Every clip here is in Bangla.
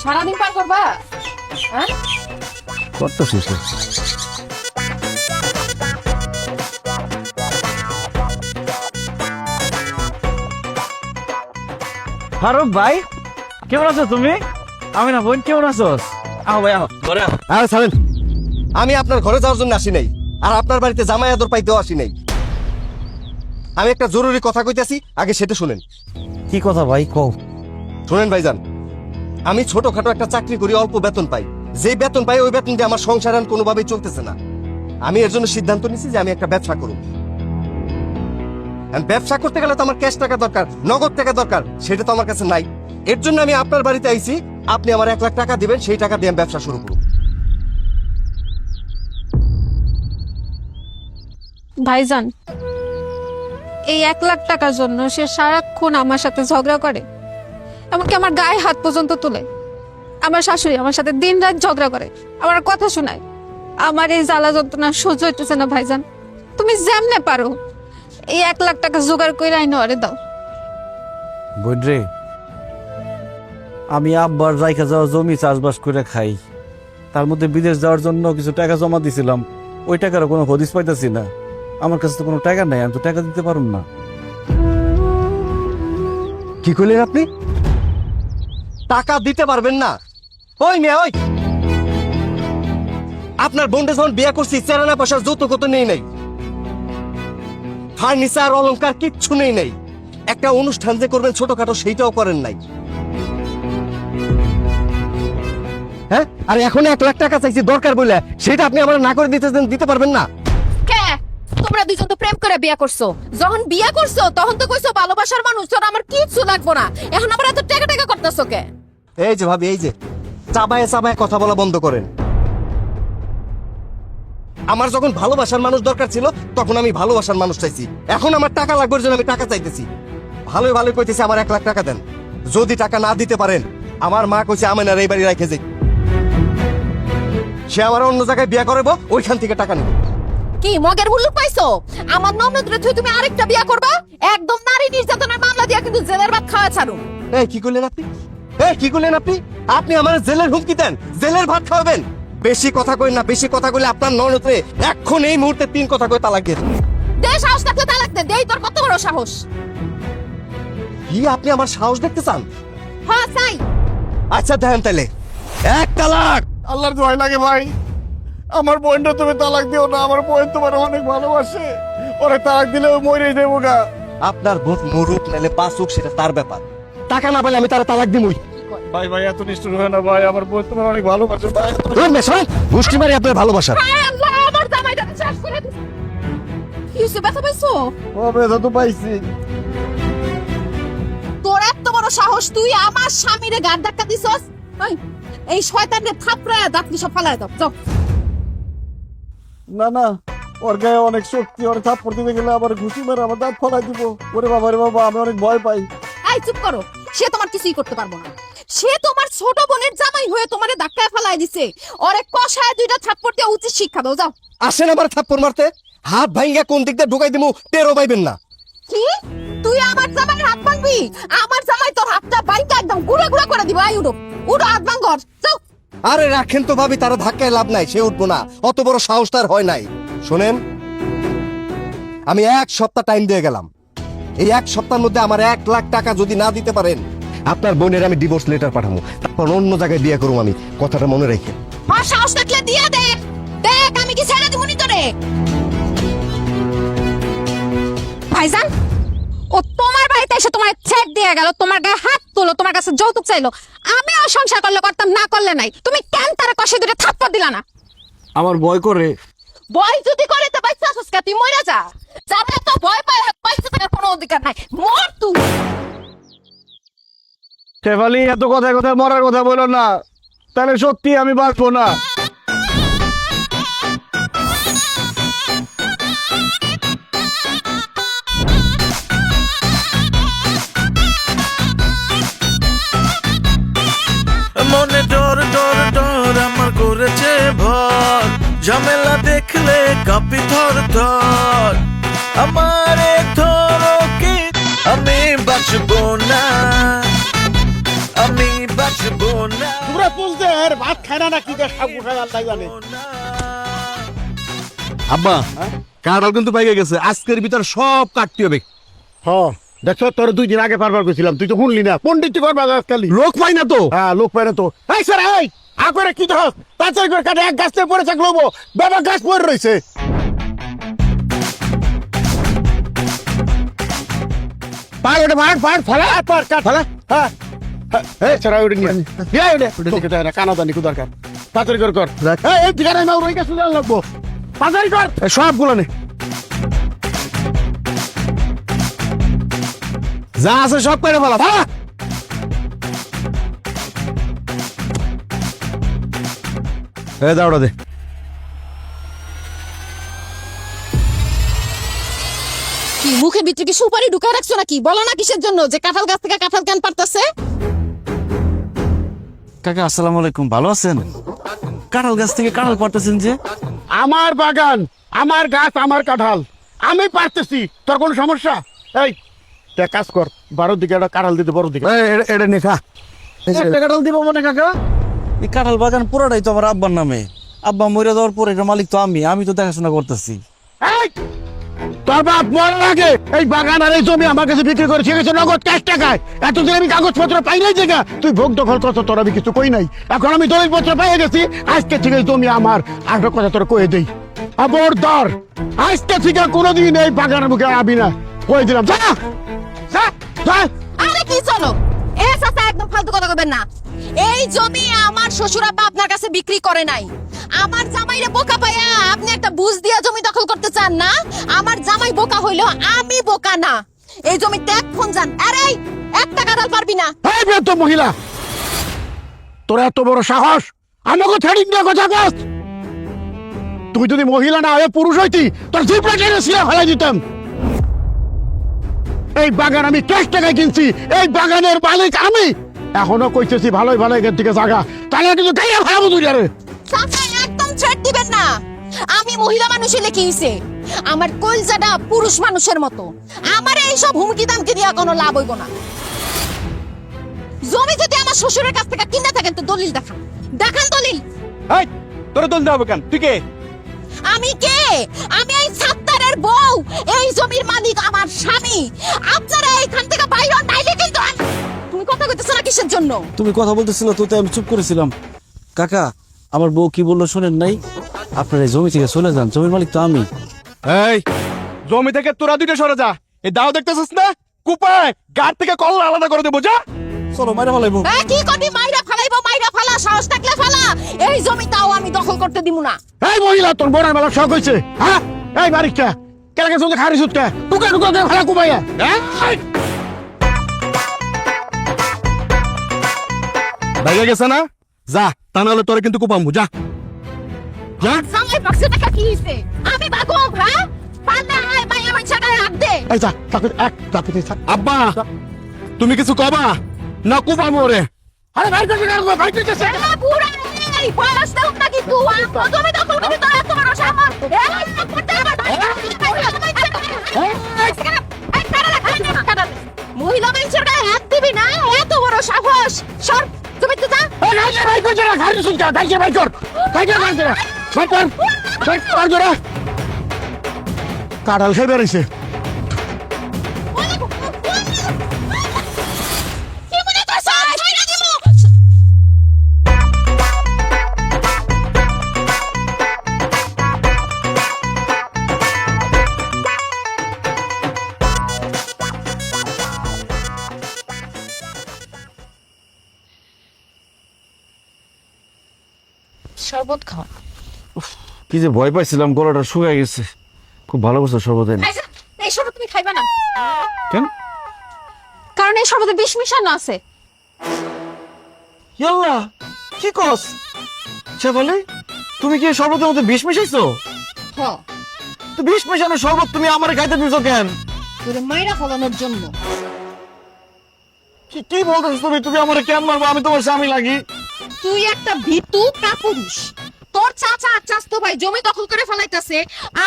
সারাদিন পার করবা? হ্যাঁ কত শিশু ফারুক ভাই, কেমন আছো তুমি? আমি না বোন, কেমন আছো? আহ ভাই আহ ঘরে আহ। আরে ছাড়েন, আমি আপনার ঘরে যাওয়ার জন্য আসি নাই, আর আপনার বাড়িতে জামাই আদর পাইতেও আসি নাই। আমি একটা জরুরি কথা কইতেছি, আগে সেটা শুনেন। কি কথা ভাই কও? শুনেন ভাইজান, আমি ছোটখাটো একটা চাকরি করি, অল্প বেতন পাই। যে বেতন পাই ওই বেতন দিয়ে আমার সংসার আর কোনোভাবেই চলতেছে না। আমি এর জন্য সিদ্ধান্ত নিছি যে আমি একটা ব্যবসা করব। ব্যবসা করতে গেলে তো আমার ক্যাশ টাকা দরকার, নগদ টাকা দরকার, সেটা তো আমার কাছে নাই। এর জন্য আমি আপনার বাড়িতে আইছি, আপনি আমার 1 লাখ টাকা দিবেন, সেই টাকা দিয়ে আমি ব্যবসা শুরু করব। ভাইজান, এই 1 লাখ টাকার জন্য সে সারাক্ষণ আমার সাথে ঝগড়া করে, এমনকি আমার গায়ে হাত পর্যন্ত তোলে। আমার শাশুড়ি আমার সাথে দিন রাত ঝগড়া করে, আমার কথা শোনায়। আমার এই জ্বালা যন্ত্রণা সহ্য হইতেছে না ভাইজান। তুমি যেমনে পারো এই 1 লাখ টাকা জোগাড় করে আইনো আরে দাও। বোন রে, আমি আব্বার রাইখা যাওয়া জমি চাষবাস করে খাই, তার মধ্যে বিদেশ যাওয়ার জন্য কিছু টাকা জমা দিছিলাম, ওই টাকারও কোনো হদিস পাইতেছি না। আমার কাছে তো কোনো টাকা নাই, আমি তো টাকা দিতে পারুম না। কি করলেন আপনি? টাকা দিতে পারবেন না? ওই মেয়ে ওই, আপনার বোনটা যখন বিয়ে করছি, চেরানা পয়সার যৌতুক কত নেই নাই, ফার্নিচার অলংকার কিচ্ছু নেই নাই। একটা অনুষ্ঠান যে করবেন ছোটখাটো, সেইটাও করেন নাই। হ্যাঁ, আর এখন 1 লাখ টাকা চাইছি দরকার বলে, সেটা আপনি আমার না করে দিতে পারবেন না? কে? তোমরা দুজন তো প্রেম করে বিয়া করছো। যখন বিয়া করছো তখন তো কইছো ভালোবাসার মানুষ, তোর আমার কিচ্ছু লাগবো না। এখন আবার এত টাকা টাকা করতেছো কে? এই যে ভাবি, এই যে চাবায় চাবায় কথা বলা বন্ধ করেন। আমার যখন ভালোবাসার মানুষ দরকার ছিল, তখন আমি ভালোবাসার মানুষ চাইছি। এখন আমার টাকা লাগবে, ওর জন্য আমি টাকা চাইতেছি। ভালোই ভালোই কইতেছি আমার 1 লাখ টাকা দেন। যদি টাকা না দিতে পারেন, আমার মা কইছে আমেনার এই বাড়ি রেখে যাই, সে আমার অন্য জায়গায় বিয়ে করবো, ওইখান থেকে টাকা নেব। কি মগের মুল্লুক পাইছো? আমার ননদরে তুমি আরেকটা বিয়া করবা? একদম নারী নির্যাতনের মামলা দিয়া কিন্তু জেলের ভাত খাওয়া ছাড়ুন। এই কি করলেন আপনি? এই কি করলেন আপনি? আপনি আমার জেলের হুমকি দেন, জেলের ভাত খাওয়াবেন? বেশি কথা কই না, বেশি কথা কইলে আপনার ননদরে এখন এই মুহূর্তে 3 কথা কই তালাক দিয়ে দেব। দে সাহস থাকলে তালাক দে। দেই তোর কত বড় সাহস? কি আপনি আমার সাহস দেখতে চান? হ্যাঁ চাই। আচ্ছা দেখেন তাহলে 1 তালাক। আল্লাহর দোহাই লাগে ভাই, আমার বোনটা তুমি তালাক দিও না। আমার বোন তোমার অনেক ভালোবাসে, ওরে তালাক দিলে ও মরে দেবো গা। আপনার বোন মরুক নালে বাঁচুক, সেটা তার ব্যাপার। টাকা না পেলে আমি তারা তালাক দিমই। ভাই ভাই এত নিষ্ঠুর হয় না ভাই, আমার বোন তোমার অনেক ভালোবাসে ভাই। গোষ্ঠী মারি আপনার ভালোবাসা। হায় আল্লাহ, আমার জামাইটা শেষ করে দিছে। কি হইছে? ব্যথা পাইছো? ও বেদা তো পাইছি। তোর এত বড় সাহস, তুই আমার স্বামীরে গাড় ধাক্কা দিছস? এই শয়তানরে থাপড়ায়া দাঁতনি সব ফালায় দাও। যাও। না না, ওর গায়ে অনেক শক্তি, ওর থাপ্পড় দিতে গেলে আবার ঘুষি মেরে আমার দাঁত ফলাই দিব। ওরে বাবা রে বাবা, আমি অনেক ভয় পাই। এই চুপ করো, সে তোমার কিছুই করতে পারবো না। সে তোমার ছোট বোনের জামাই হয়ে তোমারে ধাক্কায় ফালায় দিছে। ওরে কষায় 2টা থাপ্পড় দিয়ে উচিত শিক্ষা দাও। যাও। আসেন আমার থাপ্পড় মারতে, হাত ভাঙ্গা কোন দিক দিয়ে ঢুকাই দিমু টেরও পাইবেন না। কি? তুই আমার জামাইয়ের হাত ভাঙবি? আমার জামাই তোর হাতটা ভাঙা একদম গুঁড়া গুঁড়া করে দিব। আই উঠো উঠো, হাত ভাঙ ঘর। যাও। আরে রাখেন তো ভাবি, তারা ধাক্কায় লাভ নাই, সে উঠবো না। অত বড় সাহস তার হয় নাই। শোনেন, আমি 1 সপ্তাহ টাইম দিয়ে গেলাম। এই 1 সপ্তাহের মধ্যে আমার 1 লাখ টাকা যদি না দিতে পারেন, আপনার বোনের আমি ডিভোর্স লেটার পাঠাবো, তারপর অন্য জায়গায় বিয়ে করবো। আমি কথাটা মনে রেখে। আর সাহস থাকলে দিয়া দে। দেখ আমি কি ছেড়ে দিবনি তোরে। ভাইজান, ও তোমার বাড়িতে এসে তোমার চেক দিয়ে গেল, তোমার গায়ে হাত তুলো, তোমার কাছে যৌতুক চাইলো। আমিও সংসার করলে করতাম, না করলে নাই। তুমি কেন তারা কষে দূরে থাপ্পড় দিলা না? আমার ভয় করে। ভয় যদি করে তো বাইসা আসুস কা, তুই মইরা যা। যারা তো ভয় পায়, বাইসা থাকার কোনো অধিকার নাই। মর তুই। শেফালি, এত কথায় কথায় মরার কথা বলো না, তাহলে সত্যি আমি বাঁচবো না। মনে ডর ডর ডর আমার করেছে ভর, ঝামেলা দেখলে কাঁপি থর থর। আমারে ধরো কি আমি বাঁচবো না, আমি বাঁচবো না। পুষতে এর ভাত খায় না কি করে সাপ উঠায় আল্লাহ জানে। আব্বা কাঁঠাল কিন্তু পাইকে গেছে, আজকের ভিতর সব কাটতে হবে। দেখছো তোর 2 দিন আগে পারবার কইছিলাম, তুই তো শুনলি না। পণ্ডিত করবা আজকাল লোক পাই না তো। হ্যাঁ লোক পায় না তো। এই স্যার এই আকরে কি দোস তাছাড়া করে কাটে এক গাছ থেকে পড়ে থাকলো বাবা গাছ পড়ে রইছে। পার ওটা মার পার ফলা পার কাট ফলা। হ্যাঁ এই স্যার ওটা নিয়ে এই ওটা দিকে না কানা দানি কো দরকার তাড়াতাড়ি কর এই ঠিকানা নাও রই গাছ লাগবো তাড়াতাড়ি কর সবগুলো নে, যা আছে সব করে ফেলা ফেলা। এই দাওড়া দে। কি মুখের ভিতরে কি সুপারি ঢুকায় রাখছো নাকি? বলো না কিসের জন্য যে কাঁঠাল গাছ থেকে কাঁঠাল কেন পারতেছে? কাকা আসসালামু আলাইকুম, ভালো আছেন? কাঁঠাল গাছ থেকে কাঁঠাল পারতেছেন যে? আমার বাগান, আমার গাছ, আমার কাঁঠাল, আমি পারতেছি। তোর কোনো সমস্যা? এই তুই এক কাজ কর, 12 দিকে একটা কাঁঠাল দিতে, বড় দিকে এটা নে খা। একটা কাঁঠাল দিব মানে কাকা? এই কাঁঠাল বাগান পুরোটাই তো আমার আব্বার নামে। আব্বা মরে যাওয়ার পরে এটার মালিক তো আমি তো দেখাশোনা করতেছি। এই তোর বাপ মরার আগে এই বাগান আর এই জমি আমার কাছে বিক্রি করে শিখেছে নগদ ক্যাশ টাকায়। এতদিন আমি কাগজপত্র পাই নাই জায়গা, তুই ভোগ দখল করছ, তোর আমি কিছু কই নাই। এখন আমি দলিলপত্র পেয়ে গেছি, আজকে থেকে এই জমি আমার। আর একটা কথা তোর কয়ে দেই, খবরদার আজকে থেকে কোনোদিন এই বাগানের মুখে আবি না, কয়ে দিলাম। যা যা যা। আরে কি চলো, এ চাচা একদম ফালতু কথা কইবেন না। এই জমি আমার শ্বশুর আব্বা আপনার কাছে বিক্রি করে নাই। আমার জামাইরে বোকা পাইয়া আপনি একটা বুঝ দিয়া জমি দখল করতে চান না? আমার জামাই বোকা হইলো, আমি বোকা না। এই জমি ত্যাগ ফোন যান। আরে একটা কাঁঠাল পারবি না। এই বৃদ্ধ মহিলা, তোর এত বড় সাহস আমাকে ছেড়ে দিয়ে কথা কস? তুই যদি মহিলা না হয়ে পুরুষ হইতি, তোর জিপটা টেনে ছিঁড়ে ফেলাই দিতাম। এই বাগান আমি ক্যাশ টাকায় কিনছি, এই বাগানের মালিক আমি। এখনো কইতেছি ভালোই ভালো এখান থেকে জায়গা, তাহলে কিন্তু গাইয়া ভাড়াবো তুই রে। চাচা একদম ছেড় দিবেন না। আমি মহিলা মানুষ হলে কি হইছে? আমার কলজাটা পুরুষ মানুষের মতো। আমার এইসব হুমকি দামকি দিয়া কোনো লাভ হইব না। জমি যদি আমার শ্বশুরের কাছ থেকে কিনে থাকেন তো দলিল দেখান, দেখান দলিল। এই তোর দল দাও কেন? তুই কে? আমি কে? আমি এই সাত্তারের বউ, এই জমির মালিক আমার স্বামী। আপনারা এইখান থেকে বাইরে নাইলে কিন্তু তুমি কথা কইতেছ না কিসের জন্য? তুমি কথা বলতেছিল তো, তাই আমি চুপ করেছিলাম। কাকা আমার বউ কি বললো শোনেন নাই? আপনার এই জমি থেকে চলে যান, জমির মালিক তো আমি। এই জমি থেকে তোরা দুইটা সরে যা। এই দাও দেখতেছিস না, কুপায় গাড় থেকে কল্লা আলাদা করে দেবো। যা চলো মাইরা ফেলাইবো। কি কবি মাইরা ফালাইবো? মাইরা ফালা, সাহস থাকলে ফালা। এই জমিটাও আমি দখল করতে দিব না। এই মহিলা, তোর বোনের মেলা শখ হয়েছে? হ্যাঁ এই বাড়িটা কেলাকে চলতে খারি সুটকা টুকা টুকা করে ফেলা কুমাইয়া। বাইরে গেছে না? যা, তা নাহলে তোরে কিন্তু কুপামু। যা যা। জামাই পাশে টাকা কি হইছে? আমি বাগো হ্যাঁ? পান্না আয় মাইয়া মাইছা গায়ে হাত দে। এই যা তাকে এক তাকে আব্বা তুমি কিছু কবা না? কুপামু ওরে। আরে ভাই কাছে কাছে ভাই কাছে এ বুড়া এই বয়স দাও না কিন্তু জমি দখল করে তোর এত বড় সাহস। এই করতে আমার মহিলা মানুষের গায়ে হাত দিবি না? এত বড় সাহস? সর তুমি তো যা। এই ভাই কাছে খারি সুটকা ভাইকে ভাই কর ভাইকে ভাই কর ভাই কর ভাই কর জোরে। কাঁঠাল খেয়ে বেরিয়েছে। কি মনে করছ? ছাইরা দিমু। শরবত খাও। কি যে ভয় পাইছিলাম, গলাটা শুকায় গেছে। খুব ভালো করছো শরবত এনে। এই শরবত তুমি খাইবা না, কেন? কারণ এই শরবতে বিষ মিশানো আছে। ইয়াল্লা কি কস? শেফালি তুমি কি এই শরবতের মধ্যে বিষ মিশাইছো? হ, তো বিষ মিশানো শরবত তুমি আমারে খাইতে দিছো কেন? তোরে মাইরা ফলানোর জন্য। কি বলতেছো তুমি? তুমি আমারে কেন মারবো? আমি তোমার স্বামী লাগি। তুই একটা ভীতু কাপুরুষ। তোর চাচা আর চাচতো ভাই জমি দখল করে ফেলাইতাছে,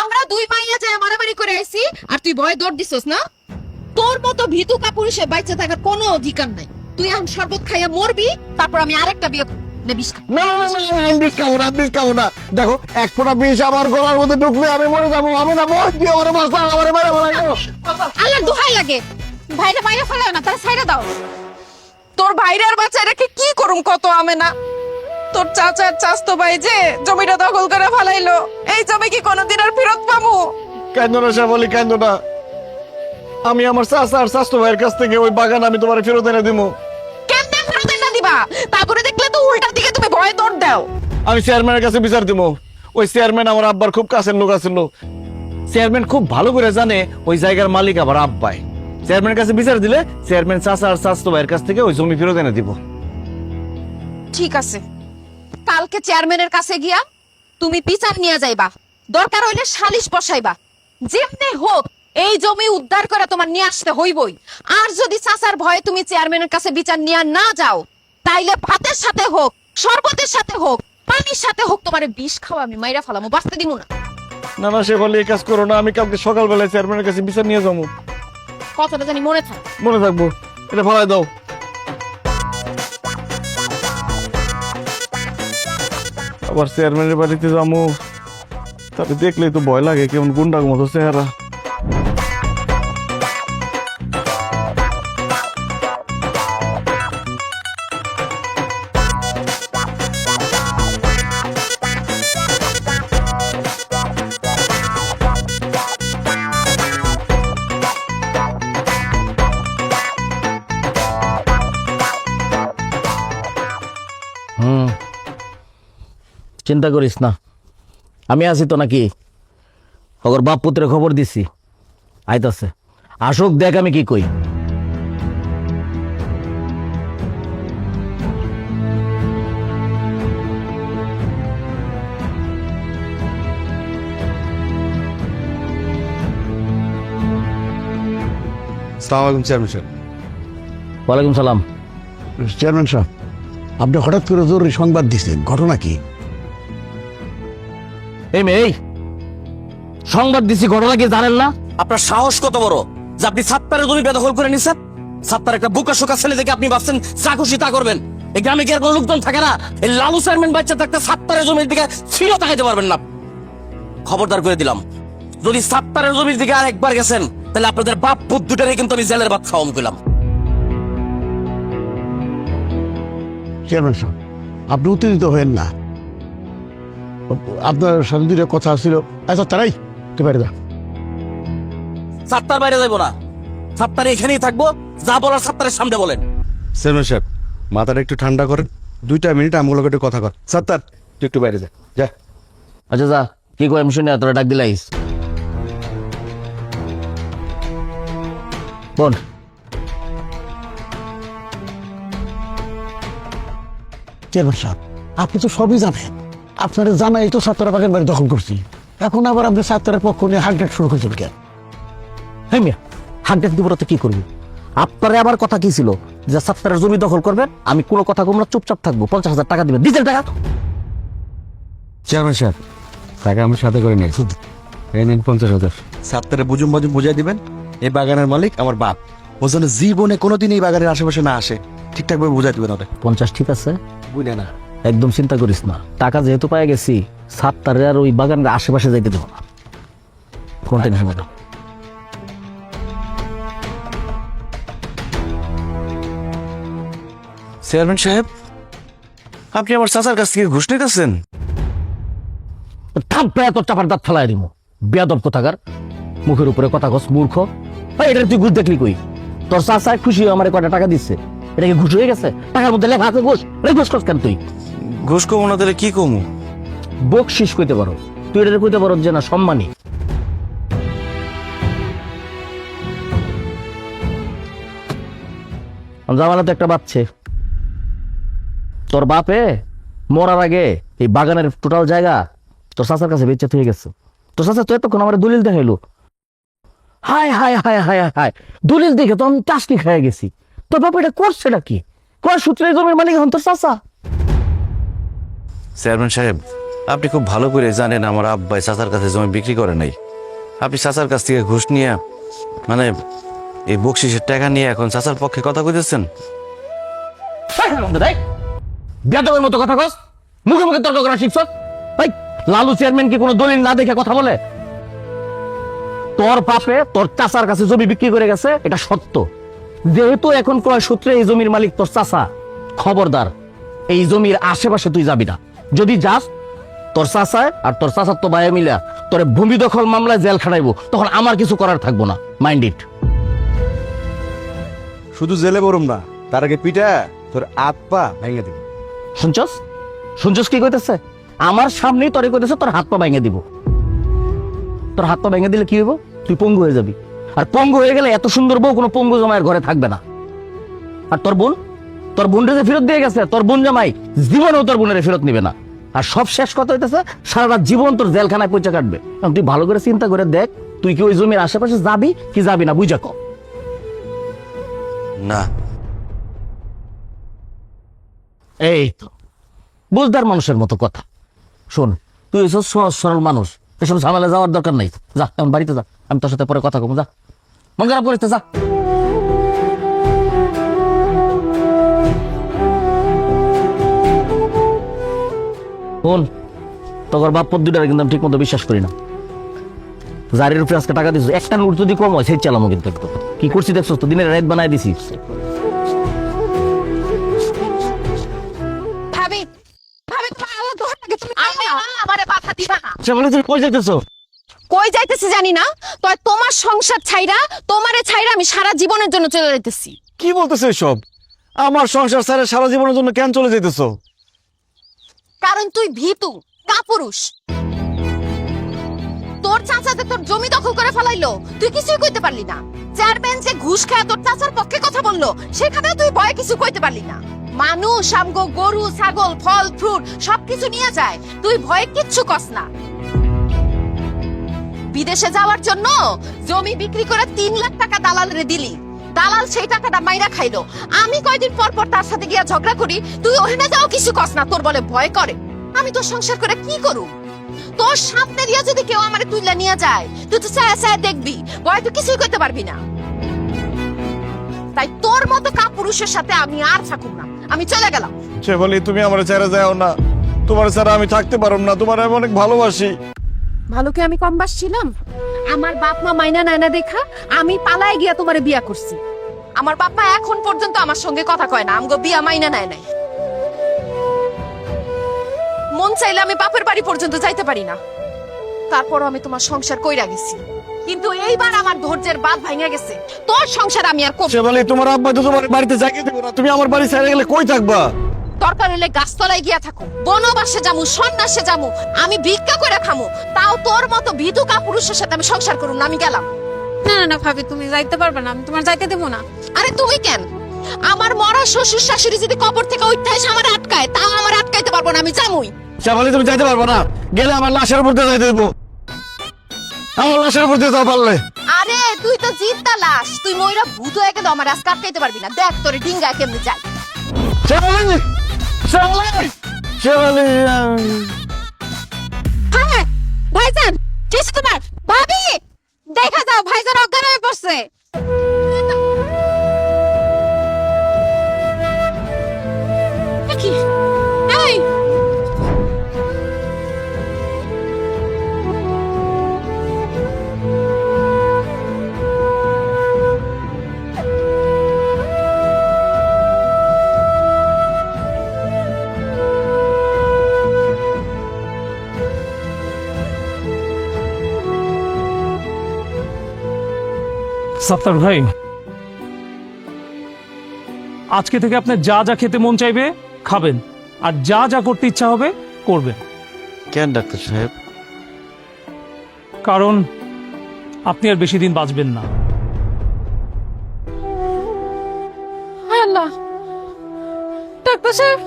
আমরা দুই মাইয়া যায় মারামারি করে আইছি, আর তুই ভয়ে দৌড় দিছস না? তোর মতো ভীতু কাপুরুষে বাইচে থাকার কোনো অধিকার নাই। তুই এখন শরবত খাইয়া মরবি, তারপর আমি আরেকটা বিয়ে করব। নে বিষ খা। না না না, না, না, আমি বিষ খাবো না, বিষ খাবো না। দেখো এক ফোঁটা বিষ আমার গলার মধ্যে ঢুকলে আমি মরে যাবো। আমি না বল দিয়ে আমার বাঁচা আমার মারা মারা আল্লাহ দোহাই লাগে ভাইরা বাইরে ফেলাও না, তারা ছাইড়া দাও। তোর ভাইরার বাচ্চা রেখে কি করুম কত আমি না। তোর চাচার চাস্তো ভাই যে জমিটা দখল করে ফেলাইলো, এই জমি কি কোনোদিন আর ফেরত পাবো? কেন না শ্যামলি, কেন না? আমি আমার চাচা আর চাচতো ভাইয়ের কাছ থেকে ওই বাগান আমি তোমার ফেরত এনে দিব। কেমনে ফেরত না দিবা? তারপরে দেখলে তো উল্টার দিকে তুমি ভয় দৌড় দাও। আমি চেয়ারম্যানের কাছে বিচার দিব। ওই চেয়ারম্যান আমার আব্বার খুব কাছের লোক আছিল। চেয়ারম্যান খুব ভালো করে জানে ওই জায়গার মালিক আবার আব্বাই। চেয়ারম্যানের কাছে বিচার দিলে চেয়ারম্যান চাচা আর চাচতো ভাইয়ের কাছ থেকে ওই জমি ফেরত এনে দিব। ঠিক আছে, কালকে চেয়ারম্যানের কাছে গিয়া তুমি বিচার নিয়ে যাইবা, দরকার হইলে সালিশ বসাইবা। যেমনি হোক এই জমি উদ্ধার করে তোমার নিয়ে আসতে হইবই। আর যদি চাচার ভয়ে তুমি চেয়ারম্যানের কাছে বিচার নিয়ে না যাও, তাইলে ভাতের সাথে হোক, শরবতের সাথে হোক, পানির সাথে হোক, তোমারে বিষ খাওয়া আমি মাইরা ফেলামো, বাঁচতে দিব না। না না সে বলে এই কাজ করো না, আমি কালকে সকালবেলায় চেয়ারম্যানের কাছে বিচার নিয়ে যাবো। কথাটা জানি মনে থাকে। মনে থাকবো, এটা ফালাই দাও। আবার চেয়ারম্যানের বাড়িতে যাবো, তাকে দেখলেই তো ভয় লাগে, কেমন গুন্ডার মতো চেহারা। চিন্তা করিস না, আমি আছি তো নাকি। ওর বাপ পুত্রে খবর দিছি, আইতাছে। আসুক, দেখ আমি কি কই। আসসালামু আলাইকুম চেয়ারম্যান সাহেব। ওয়ালাইকুম সালাম। চেয়ারম্যান সাহেব, আপনি হঠাৎ করে জরুরি সংবাদ দিচ্ছেন, ঘটনা কি? এই মেয়ে, এই সংবাদ দিছি, ঘটনা কি জানেন না? আপনার সাহস কত বড় যে আপনি সাত্তারের জমি বেদখল করে নিছেন? সাত্তার একটা বোকা শোকা ছেলে থেকে আপনি ভাবছেন যা খুশি তা করবেন। এই গ্রামে কি আর কোনো লোকজন থাকে না? এই লালু চেয়ারম্যান বাচ্চা থাকতে সাত্তারের জমির দিকে ছিল তাকাইতে পারবেন না। খবরদার করে দিলাম, যদি সাত্তারের জমির দিকে আর একবার গেছেন তাহলে আপনাদের বাপ পুত দুটারে কিন্তু আমি জেলের ভাত খাওয়াম কইলাম। চেয়ারম্যান সাহেব, আপনি উত্তেজিত হয়েন না। আপনার সাথে দুটো কথা ছিল। আচ্ছা তারাই তুই বাইরে যা। সাত্তার বাইরে যাইবো না, সাত্তার এখানেই থাকবো। যা বলার সাত্তারের সামনে বলেন। চেয়ারম্যান সাহেব, মাথাটা একটু ঠান্ডা করেন, 2 মিনিট আমগুলোকে একটু কথা কর। সাত্তার, তুই একটু বাইরে যা, যা। আচ্ছা যা, কি কয় আমি শুনে তোরা ডাক দিলাইস। বল। চেয়ারম্যান সাহেব, আপনি তো সবই জানেন। আপনারা জানাই তো সাত্তারা বাগান বাড়ি দখল করছি। এখন আবার আপনি সাত্তারের পক্ষ নিয়ে হাঁকডাক শুরু করেছেন কেন? হ্যাঁ মিয়া, হাঁকডাক দিব তো কি করবি? আপনারে আবার কথা কি ছিল যে সাত্তারের জমি দখল করবেন, আমি কোনো কথা কম না, চুপচাপ থাকবো। 50,000 টাকা দিবেন, ডিজেল টাকা। চেয়ারম্যান সাহেব, টাকা আমি সাথে করে নিয়েছি, এই নিন 50,000। সাত্তারে বুঝুম বুঝাই দিবেন, এই বাগানের মালিক আমার বাপ। ও যেন জীবনে কোনোদিন এই বাগানের আশেপাশে না আসে, ঠিকঠাক ভাবে বুঝাই দিবেন ওদের। 50 ঠিক আছে, বুঝলে না? একদম চিন্তা করিস না। টাকা যেহেতু পাই গেছি, সাত্তারের আর ওই বাগানের আশেপাশে যাইতে দেবো না, কোন টেনশন নেই। চেয়ারম্যান সাহেব, আপনি আমার চাচার কাছ থেকে ঘুষ নিতেছেন? থাকবে এত চাপার দাঁত ফেলাই দিব, বেয়াদব কোথাকার। মুখের উপরে কথা কস, মূর্খ। এটা তুই ঘুষ দেখলি কই? তোর চাচা খুশি হয়ে আমার কয়টা টাকা দিচ্ছে, এটা কি ঘুষ হয়ে গেছে? টাকার মধ্যে লেখা আছে ঘুষ। ঘুষ কস কেন তুই? ঘুষ কমু না দিলে কি কমু? বকশিস কইতে পারো, তুই এটা কইতে পারো যে না সম্মানী। জামানা তো একটা বাচ্চে, তোর বাপে মরার আগে এই বাগানের টোটাল জায়গা তোর চাচার কাছে বেচে হয়ে গেছে। তোর চাচা তো এতক্ষণ আমার দলিল দেখাইলো। হায় হায় হায় হায় হায়, দলিল দেখে তো আমি টাসকি খেয়ে গেছি। তোর বাপ এটা করছে নাকি? কয় সূত্রে জমির মালিক এখন তোর চাচা? চেয়ারম্যান সাহেব, আপনি খুব ভালো করে জানেন আমার আব্বাই চাচার কাছে জমি বিক্রি করে নাই। আপনি চাচার কাছ থেকে ঘুষ নিয়ে, মানে এই বকশিসের টাকা নিয়ে এখন চাচার পক্ষে কথা কইতেছেন? বেদবের মতো কথা কস, মুখে মুখে তর্ক করা শিখছ। ভাই লালু চেয়ারম্যান কি কোনো দলিল না দেখে কথা বলে? তোর পাপে তোর চাচার কাছে জমি বিক্রি করে গেছে, এটা সত্য। যেহেতু এখন ক্রয় সূত্রে এই জমির মালিক তোর চাচা, খবরদার এই জমির আশেপাশে তুই যাবি না। যদি যাস, তোর চাচায় আর তোর চাচার তো ভাই মিলা তোর ভূমি দখল মামলায় জেল খাটাইবো, তখন আমার কিছু করার থাকবো না। Mind it. শুধু জেলে বরুম না, তার আগে পিঠা তোর হাত পা ভেঙে দিব। শুনছস শুনছস কি কইতেছে? আমার সামনেই তোরে কইতেছে তোর হাত পা ভেঙে দিব। তোর হাত পা ভেঙে দিলে কি হইব? তুই পঙ্গু হয়ে যাবি। আর পঙ্গু হয়ে গেলে এত সুন্দর বউ কোনো পঙ্গু জামাইয়ের ঘরে থাকবে না। আর তোর বোনটা যে ফেরত দিয়ে গেছে, তোর বোন জামাই জীবনেও তোর বোনের ফেরত নিবে না। আর সব শেষ কথা হইতেছে, সারা জীবন তোর জেলখানায় পয়সা কাটবে। এখন তুই ভালো করে চিন্তা করে দেখ, তুই কি ওই জমির আশেপাশে যাবি কি যাবি না, বুঝা ক। না, এই তো বুঝদার মানুষের মতো কথা। শোন, তুই এসব সহজ সরল মানুষ, এসব ঝামেলা যাওয়ার দরকার নাই। যা এখন বাড়িতে যা, আমি তোর সাথে পরে কথা কম। যা, মন খারাপ করিস না, যা। শোন, তোর বাপ পদ্মুটারে কিন্তু আমি ঠিক মতো বিশ্বাস করি না। জারির উপরে আজকে টাকা দিচ্ছ, একটা নোট যদি কম হয় সেই চালামো কিন্তু একদম। কি করছি দেখছো তো, দিনের রাত বানায় দিছি। ভাবি ভাবি তোমার আলো দোহার লাগে, তুমি আমারে বাধা দিবা না। সে বলে তুমি কই যাইতেছো? কই যাইতেছি জানি না, তো তোমার সংসার ছাইরা, তোমারে ছাইরা আমি সারা জীবনের জন্য চলে যাইতেছি। কি বলতেছো এসব? আমার সংসার ছেড়ে সারা জীবনের জন্য কেন চলে যেতেছো? কারণ তুই ভীতু কাপুরুষ। তোর চাচাতে তোর জমি দখল করে ফেলাইলো, তুই কিছুই কইতে পারলি না। চেয়ারম্যান যে ঘুষ খায় তোর চাচার পক্ষে কথা বললো, সেখানে তুই ভয়ে কিছু কইতে পারলি না। মানুষ আমগো গরু ছাগল ফল ফ্রুট সবকিছু নিয়ে যায়, তুই ভয়ে কিচ্ছু কস না। বিদেশে যাওয়ার জন্য জমি বিক্রি করে 3 লাখ টাকা দালালরে দিলি, দালাল সেই টাকাটা মাইরা খাইলো। আমি কয়দিন পর পর তার সাথে গিয়া ঝগড়া করি, তুই ওখানে যাও কিছু কস না, তোর বলে ভয় করে। আমি তোর সংসার করে কি করু? তোর সামনে দিয়া যদি কেউ আমারে তুইলা নিয়ে যায়, তুই তো চায় চায় দেখবি, ভয় তুই কিছুই করতে পারবি না। তাই তোর মতো কাপুরুষের সাথে আমি আর থাকুম না, আমি চলে গেলাম। সে বলি তুমি আমার ছেড়ে যাও না, তোমার ছাড়া আমি থাকতে পারব না, তোমার আমি অনেক ভালোবাসি। ভালোকে আমি কম বাসছিলাম? আমার বাপ মা মাইনা নাইনা দেখা আমি পালায় গিয়া তোমারে বিয়া করছি। আমার বাপ মা এখন পর্যন্ত আমার সঙ্গে কথা কয় না, আমগো বিয়া মাইনা নাই নাই। মন চাইলে আমি বাপের বাড়ি পর্যন্ত যাইতে পারি না, তারপরও আমি তোমার সংসার কইরা গেছি। কিন্তু এইবার আমার ধৈর্যের বাঁধ ভাঙা গেছে, তোর সংসার আমি আর করব। সে বলি তোমার আব্বা তো তোমার বাড়িতে জায়গা দেবো না, তুমি আমার বাড়ি ছেড়ে গেলে কই থাকবা? দরকার হলে গাছতলায় গিয়া থাকো, বনবাসে যামু, সন্ন্যাসে যামু, আমি ভিক্ষা করে খামু, তাও তোর মতো ভীতু কাপুরুষের সাথে আমি সংসার করুম না। আমি গেলাম। না না না ভাবি, তুমি যাইতে পারবে না, আমি তোমার যাইতে দেবো না। আরে তুমি কেন? আমার মরা শ্বশুর শাশুড়ি যদি কবর থেকে উঠতে এসে আমার আটকায়, তাও আমার আটকাইতে পারবো না, আমি যামুই। সে বলি তুমি যাইতে পারবো না, গেলে আমার লাশের উপর দিয়ে যাইতে দেবো, আমার লাশের উপর দিয়ে যাও পারলে। আরে তুই তো জিন্দা লাশ, তুই ময়রা ভূত হয়ে গেলে আমার আজকে আটকাইতে পারবি না। দেখ তোর ডিঙ্গায় কেমনে যায়। সে বলি হ্যাঁ ভাইজান, কি হইছে তোমার? ভাবি দেখা যাও, ভাইজান অজ্ঞান হয়ে পড়ছে। কি? এই সাত্তার ভাই, আজকে থেকে আপনার যা যা খেতে মন চাইবে খাবেন, আর যা যা করতে ইচ্ছা হবে করবেন। কেন ডাক্তার সাহেব? কারণ আপনি আর বেশি দিন বাঁচবেন না। আল্লাহ, ডাক্তার সাহেব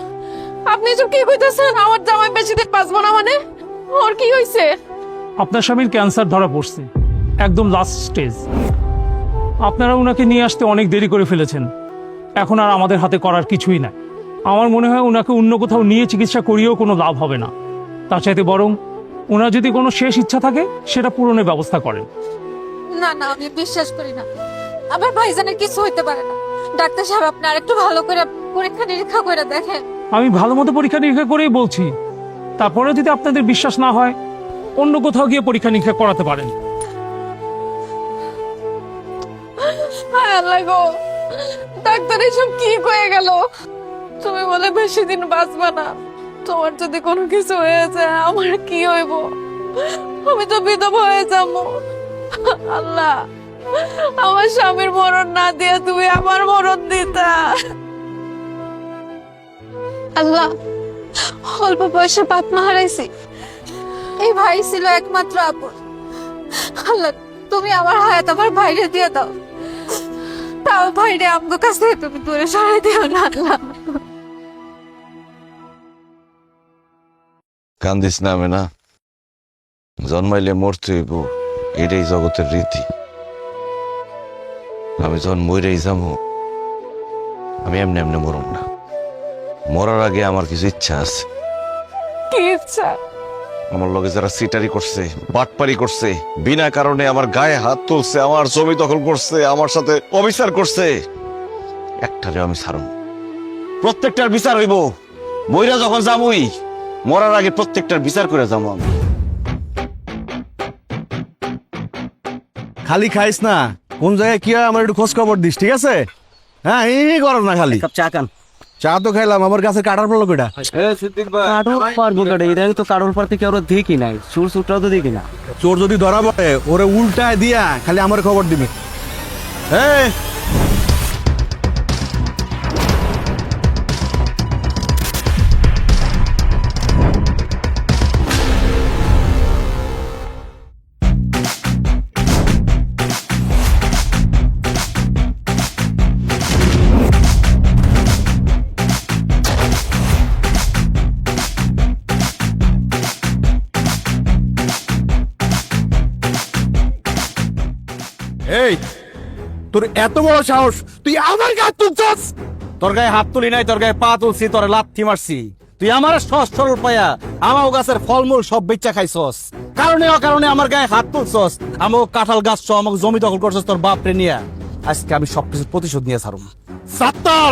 আপনি এসব কি কইতেছেন? আমার জামাই বেশি দিন বাঁচবো না মানে? ওর কি হইছে? আপনার স্বামীর ক্যান্সার ধরা পড়ছে, একদম লাস্ট স্টেজ। আপনারা ওনাকে নিয়ে আসতে অনেক দেরি করে ফেলেছেন, এখন আর আমাদের হাতে করার কিছুই নাই। আমার মনে হয় ওনাকে অন্য কোথাও নিয়ে চিকিৎসা করিয়েও কোনো লাভ হবে না। তার চাইতে বরং ওনার যদি কোনো শেষ ইচ্ছা থাকে সেটা পূরণের ব্যবস্থা করেন। না না, আমি বিশ্বাস করি না, আমার ভাইজানের কিছু হইতে পারে না। ডাক্তার সাহেব আপনি আরেকটু ভালো করে পরীক্ষা নিরীক্ষা করে দেখেন। আমি ভালো মতো পরীক্ষা নিরীক্ষা করেই বলছি। তারপরে যদি আপনাদের বিশ্বাস না হয় অন্য কোথাও গিয়ে পরীক্ষা নিরীক্ষা করাতে পারেন। হায় আল্লাহ গো, ডাক্তার এসব কি কয়ে গেল? তুমি বলে বেশি দিন বাঁচবা না, তোমার যদি কোনো কিছু হয়ে যায় আমার কি হইব? আমি তো বিধবা হয়ে যাবো। আল্লাহ, আমার স্বামীর মরণ না দিয়ে তুমি আমার মরণ দিতা। আল্লাহ, অল্প বয়সে বাপ মা হারাইছি, এই ভাই ছিল একমাত্র আপন। আল্লাহ, তুমি আমার হায়াত আমার ভাইরে দিয়ে দাও, তাও ভাইরে আমার কাছ থেকে তুমি দূরে সরাই দিও না আল্লাহ। কান্দিস না আমি না, জন্মাইলে মরতে হইব, এটাই জগতের রীতি। আমি যখন মরেই যাবো, আমি এমনি এমনি মরম না। মরার আগে আমার কিছু ইচ্ছা আছে। কি ইচ্ছা? আমার লগে যারা সিটারি করছে, বাটপারি করছে, বিনা কারণে আমার গায়ে হাত তুলছে, আমার জমি দখল করছে, আমার সাথে অবিচার করছে, একটারে আমি ছাড়ব। প্রত্যেকটার বিচার হইব। মইরা যখন যাবই, মরার আগে প্রত্যেকটার বিচার করে যাবো আমি। খালি খাইস না, কোন জায়গায় কি হয় আমার একটু খোঁজ খবর দিস, ঠিক আছে? হ্যাঁ, এই করো না খালি। কাপ চা কান। চা তো খাইলাম, আমার কাছে কাটার পড়লো কেটা? চোর যদি ধরা পড়ে ওরে উল্টায় দিয়া খালি আমার খবর দিবি। এই এই, তোর এত বড় সাহস, তুই আমার গায়ে তুলছস? তোর গায়ে হাত তুলি নাই, তোর গায়ে পা তুলছি, তোর লাথি মারছি। তুই আমার সহজ সরল পায়া আমার গাছের ফলমূল সব বেচা খাইছস, কারণে অকারণে আমার গায়ে হাত তুলছস, আমাকে কাঁঠাল গাছ সহ আমাকে জমি দখল করছস তোর বাপরে নিয়া। আজকে আমি সবকিছু প্রতিশোধ নিয়ে ছাড়ুম। সাত্তার,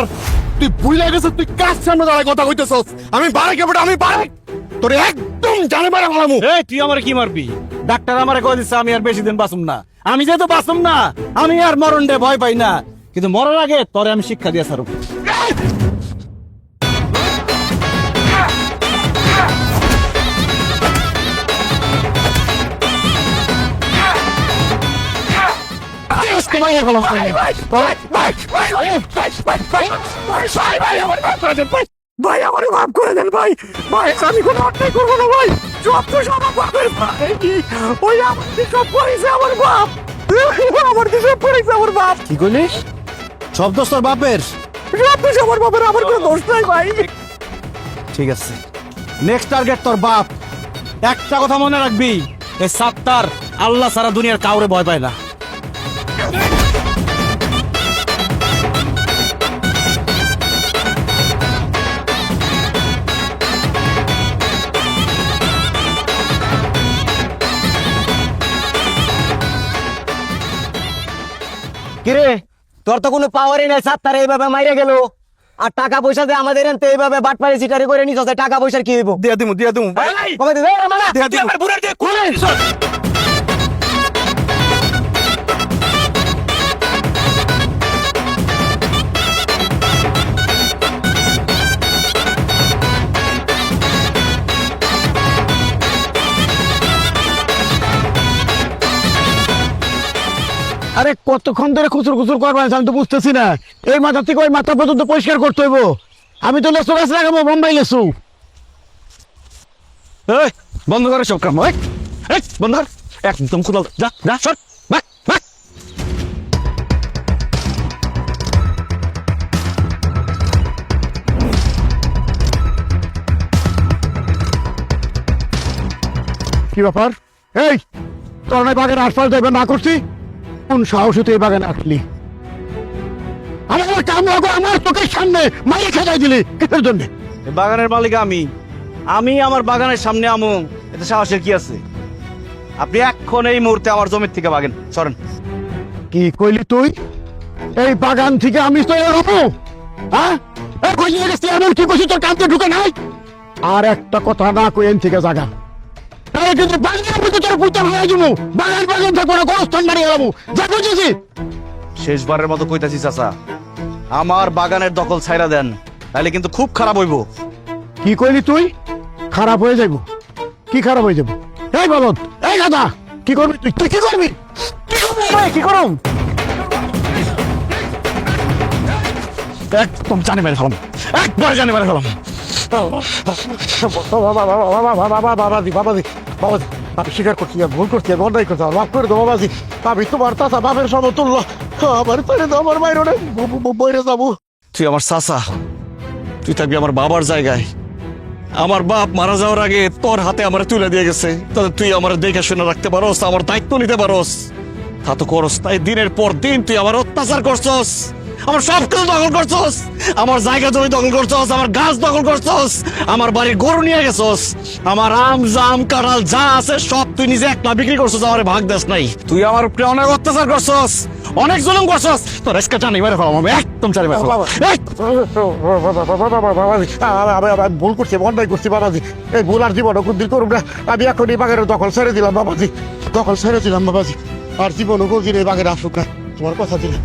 তুই ভুলে গেছিস তুই কার সামনে দাঁড়ায় কথা কইতেছস? আমি বারেকে বেটা, আমি বারেক তোর একদম জানে বারে মারামু। এই তুই আমারে কি মারবি? ডাক্তার আমারে কই দিচ্ছে আমি আর বেশি দিন বাঁচুম না। আমি যেহেতু বাঁচুম না, আমি আর মরণ ডে ভয় পাই না, কিন্তু মরার আগে তোরে আমি শিক্ষা দিয়ে ছাড়ুম। ভাই আমার মাফ করে দেন ভাই, ভাই আমি কোনো অন্যায় করবো না ভাই, সব তো সব আমার বাপের ভাই, ওই আমার দিয়ে সব করেছে আমার বাপ, আমার দিয়ে সব করেছে আমার বাপ। কি কইলিস? সব দোষ তোর বাপের? সব তো আমার বাপের, আমার কোনো দোষ নাই ভাই। ঠিক আছে, নেক্সট টার্গেট তোর বাপ। একটা কথা মনে রাখবি, এই সাত্তার আল্লাহ সারা দুনিয়ার কাউরে ভয় পায় না। কিরে, তোর তো কোনো পাওয়ারই নাই, সাত্তার এইভাবে মাইরে গেল। আর টাকা পয়সা দিয়ে আমাদের এনতে এইভাবে বাটপাড়ি চিটারি করে নিছ, টাকা পয়সার কি হইব? দিয়া দিমু কবে দিবে? এ মামা! দিয়া দিমু। আরে কতক্ষণ ধরে খুচুর খুচুর করবেন আমি তো বুঝতেছি না। এই মাথা থেকে ওই মাথা পর্যন্ত পরিষ্কার করতে হইব। আমি তো লেসু গাছ লাগাবো, বোম্বাই লেসু। এই বন্ধ করে সব কাম। এই বন্ধ কর, একদম খুদাল। যা যা সর, বাক বাক। কি ব্যাপার? এই তোর নাই বাগানে আশপাশ দেবে না করছি? কোন সাহসে তুই এই বাগানে আসলি? আমার কাম লাগো, আমার চোখের সামনে মাইরে খেদাই দিলি কিসের জন্য? বাগানের মালিক আমি, আমি আমার বাগানের সামনে আমু, এতে সাহসের কি আছে? আপনি এখন এই মুহূর্তে আমার জমির থেকে বাগেন, সরেন। কি কইলি তুই? এই বাগান থেকে আমি তো এরবো? হ্যাঁ, এই কই নিয়ে গেছি এমন কি কইছি তোর কামতে ঢুকে নাই আর একটা কথা না কই এন থেকে জাগা তাহলে কিন্তু বাগানের মধ্যে তোর পুইতা হয়ে যাবো বাগান থাকবো না গোরস্থান মারিয়ে যাবো যা বুঝেছি শেষবারের মতো কইতাছি চাচা আমার বাগানের দখল ছাইরা দেন তাহলে কিন্তু খুব খারাপ হইব। কি কইলি তুই খারাপ হয়ে যাবো কি খারাপ হয়ে যাবো এই বলত এই দাদা কি করবি তুই তুই কি করবি কি করুম একদম জানি মেরে ফেলাম একবার জানি মেরে ফেলাম বাবাজি আমি স্বীকার করছি আর ভুল করছি আর অন্যায় করছি মাফ করে দেবো বাবাজি আমি তোমার চাচা বাপের সমতুল্য আমার ছেড়ে দাও আমার বাইরে বইরে যাবো তুই আমার চাচা তুই থাকবি আমার বাবার জায়গায় আমার বাপ মারা যাওয়ার আগে তোর হাতে আমার তুলে দিয়ে গেছে তাহলে তুই আমার দেখে শুনে রাখতে পারোস আমার দায়িত্ব নিতে পারোস তা তো করস তাই দিনের পর দিন তুই আমার অত্যাচার করছস আমার সব কিছু দখল করছস আমার জায়গা জমি দখল করছস আমার গাছ দখল করছস আমার বাড়ির গরু নিয়ে গেছস আমার আম জাম কাঁঠাল যা আছে সব তুই নিজে একলা বিক্রি করছস আমার ভাগ দেস নাই তুই আমার উপরে অনেক অত্যাচার করছস অনেক জুলুম করছস তোর আজকে জানি মেরে ফেলাম আমি একদম জানি মেরে ফেলাম বাবাজি ভুল করছি অন্যায় করছি বাবাজি এই ভুল আর জীবন কোনদিন করুন না আমি এখন এই বাগের দখল ছেড়ে দিলাম বাবাজি দখল ছেড়ে দিলাম বাবাজি আর জীবন কোনদিন এই বাগের আসুক না তোমার কথা দিলাম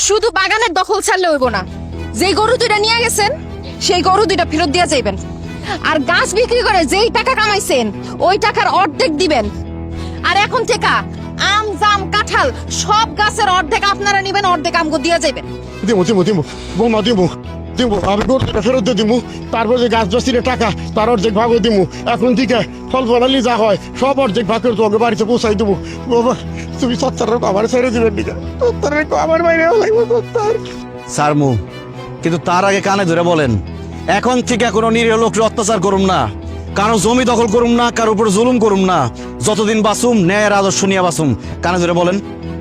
শুধু বাগানের দখল ছাড়লে হইব না যেই গরু দুইটা নিয়ে গেছেন সেই গরু দুইটা ফেরত দিয়ে যাইবেন আর গাছ বিক্রি করে যেই টাকা কামাইছেন ওই টাকার অর্ধেক দিবেন আর এখন থেকে আম জাম কাঁঠাল সব গাছের অর্ধেক আপনারা নিবেন অর্ধেক আমগো দিয়ে যাইবেন দিমু বৌমা দিমু আমি গরুটা ফেরত দিয়ে দিমু তারপর যে গাছ বেচিলে টাকা তার অর্ধেক ভাগও দিমু এখন থেকে ফল ফলালি যা হয় সব অর্ধেক ভাগ করে তোমাকে বাড়িতে পৌঁছাই দেবো বাবা তুমি সত্তর আমার ছেড়ে দিবেন দিকা সত্তর আমার বাইরে লাগবে সত্তর সারমু কিন্তু তার আগে কানে ধরে বলেন এখন থেকে কোনো নিরীহ লোককে অত্যাচার করুম না কারো জমি দখল করুম না কারো উপর জুলুম করুম না যতদিন বাসুম ন্যায়ের আদর্শ নিয়ে বাসুম কানে ধরে বলেন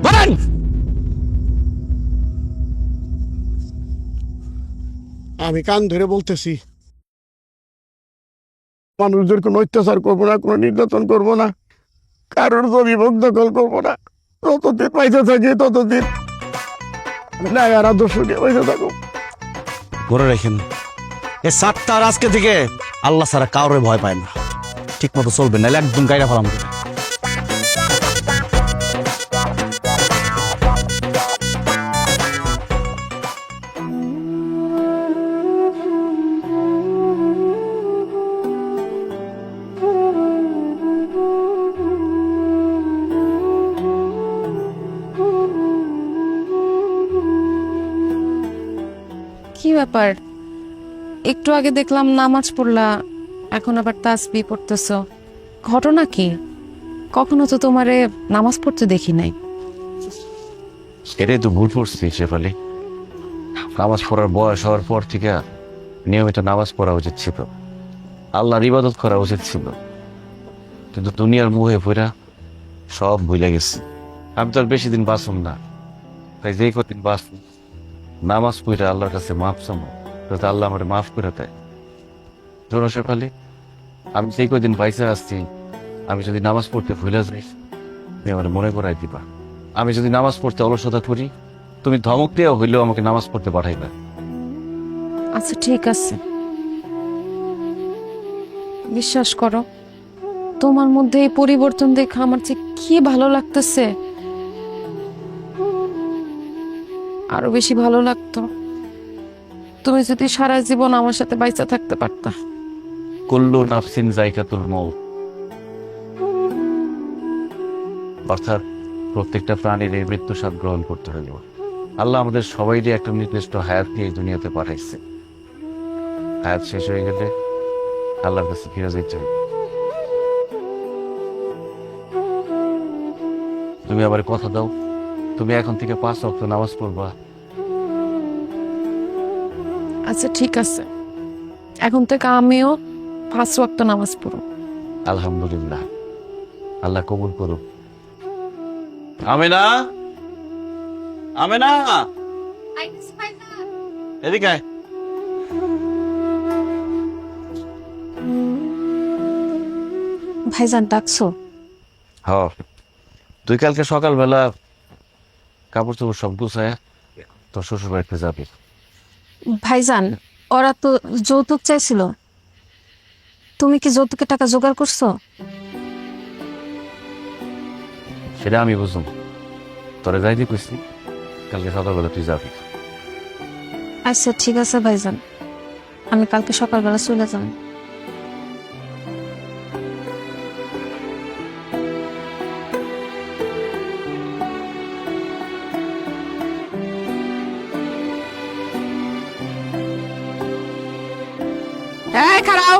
বলেন আমি কান ধরে বলতেছি মানুষদের কোনো অত্যাচার করবো না কোনো নির্যাতন করবো না কারোর জমি ভোগ দখল করবো না যতদিন পয়সা থাকে ততদিন নাই আর আদর্শ নিয়ে পয়সা থাকো ধরে রেখেন এ সাতটার আজকে থেকে আল্লাহ ছাড়া কাউরে ভয় পায় না ঠিক মতো চলবেন নাহলে একদম গাইরা ফেলাম কি ব্যাপার একটু আগে দেখলাম নামাজ পড়লা এখন আবার তাসবিহ পড়তেছ ঘটনা কি কখনো তো তোমারে নামাজ পড়তে দেখি নাই এটাই তো ভুল করছি শেফালি নামাজ পড়ার বয়স হওয়ার পর থেকে নিয়মিত নামাজ পড়া উচিত ছিল আল্লাহর ইবাদত করা উচিত ছিল কিন্তু দুনিয়ার মুহে পড়া সব ভুলে গেছি আমি তো আর বেশি দিন বাঁচুম না তাই যেই কদিন বাঁচুম নামাজ পড়ে আল্লাহর কাছে মাফ চামো যাতে আল্লাহ আমার মাফ করে দেয় ধরো শেফালি আমি যেই কদিন বাইসে আসছি আমি যদি নামাজ পড়তে ভুলে যাই তুমি আমার মনে করাই দিবা আমি যদি নামাজ পড়তে অলসতা করি তুমি ধমক দেওয়া হইলেও আমাকে নামাজ পড়তে পাঠাইবে আচ্ছা ঠিক আছে বিশ্বাস করো তোমার মধ্যে এই পরিবর্তন দেখে আমার যে কি ভালো লাগতেছে আরো বেশি ভালো লাগতো তুমি যদি সারা জীবন আমার সাথে বাইচা থাকতে পারতা কুল্লু নাফসিন যায়কাতুল মউত অর্থাৎ প্রত্যেকটা প্রাণীর এই মৃত্যু স্বাদ গ্রহণ করতে হইল আল্লাহ আমাদের সবাইরই একটা নির্দিষ্ট হায়াত দিয়ে এই দুনিয়াতে পাঠাইছে হায়াত শেষ হয়ে গেলে আল্লাহর কাছে ফিরে যাইতে হবে তুমি আবার কথা দাও তুমি এখন থেকে 5 ওয়াক্ত নামাজ পড়বা আচ্ছা ঠিক আছে এখন থেকে আমিও 5 ওয়াক্ত নামাজ পড়ব আলহামদুলিল্লাহ আল্লাহ কবুল করুক আমেনা আমেনা এদিকে আয়। ভাইজান ডাকছো হ তুই কালকে সকালবেলা কাপড় চোপড় সব গুছায় তোর শ্বশুর বাড়িতে যাবি ভাইজান ওরা তো যৌতুক চাইছিল, তুমি কি যৌতুকের টাকা জোগাড় করছো? সেটা আমি বুঝুম, তোরে যাইতে কইছি কালকে সকালবেলা তুই যাবি। আচ্ছা ঠিক আছে ভাইজান, আমি কালকে সকালবেলা চলে যাব। এই খারাও,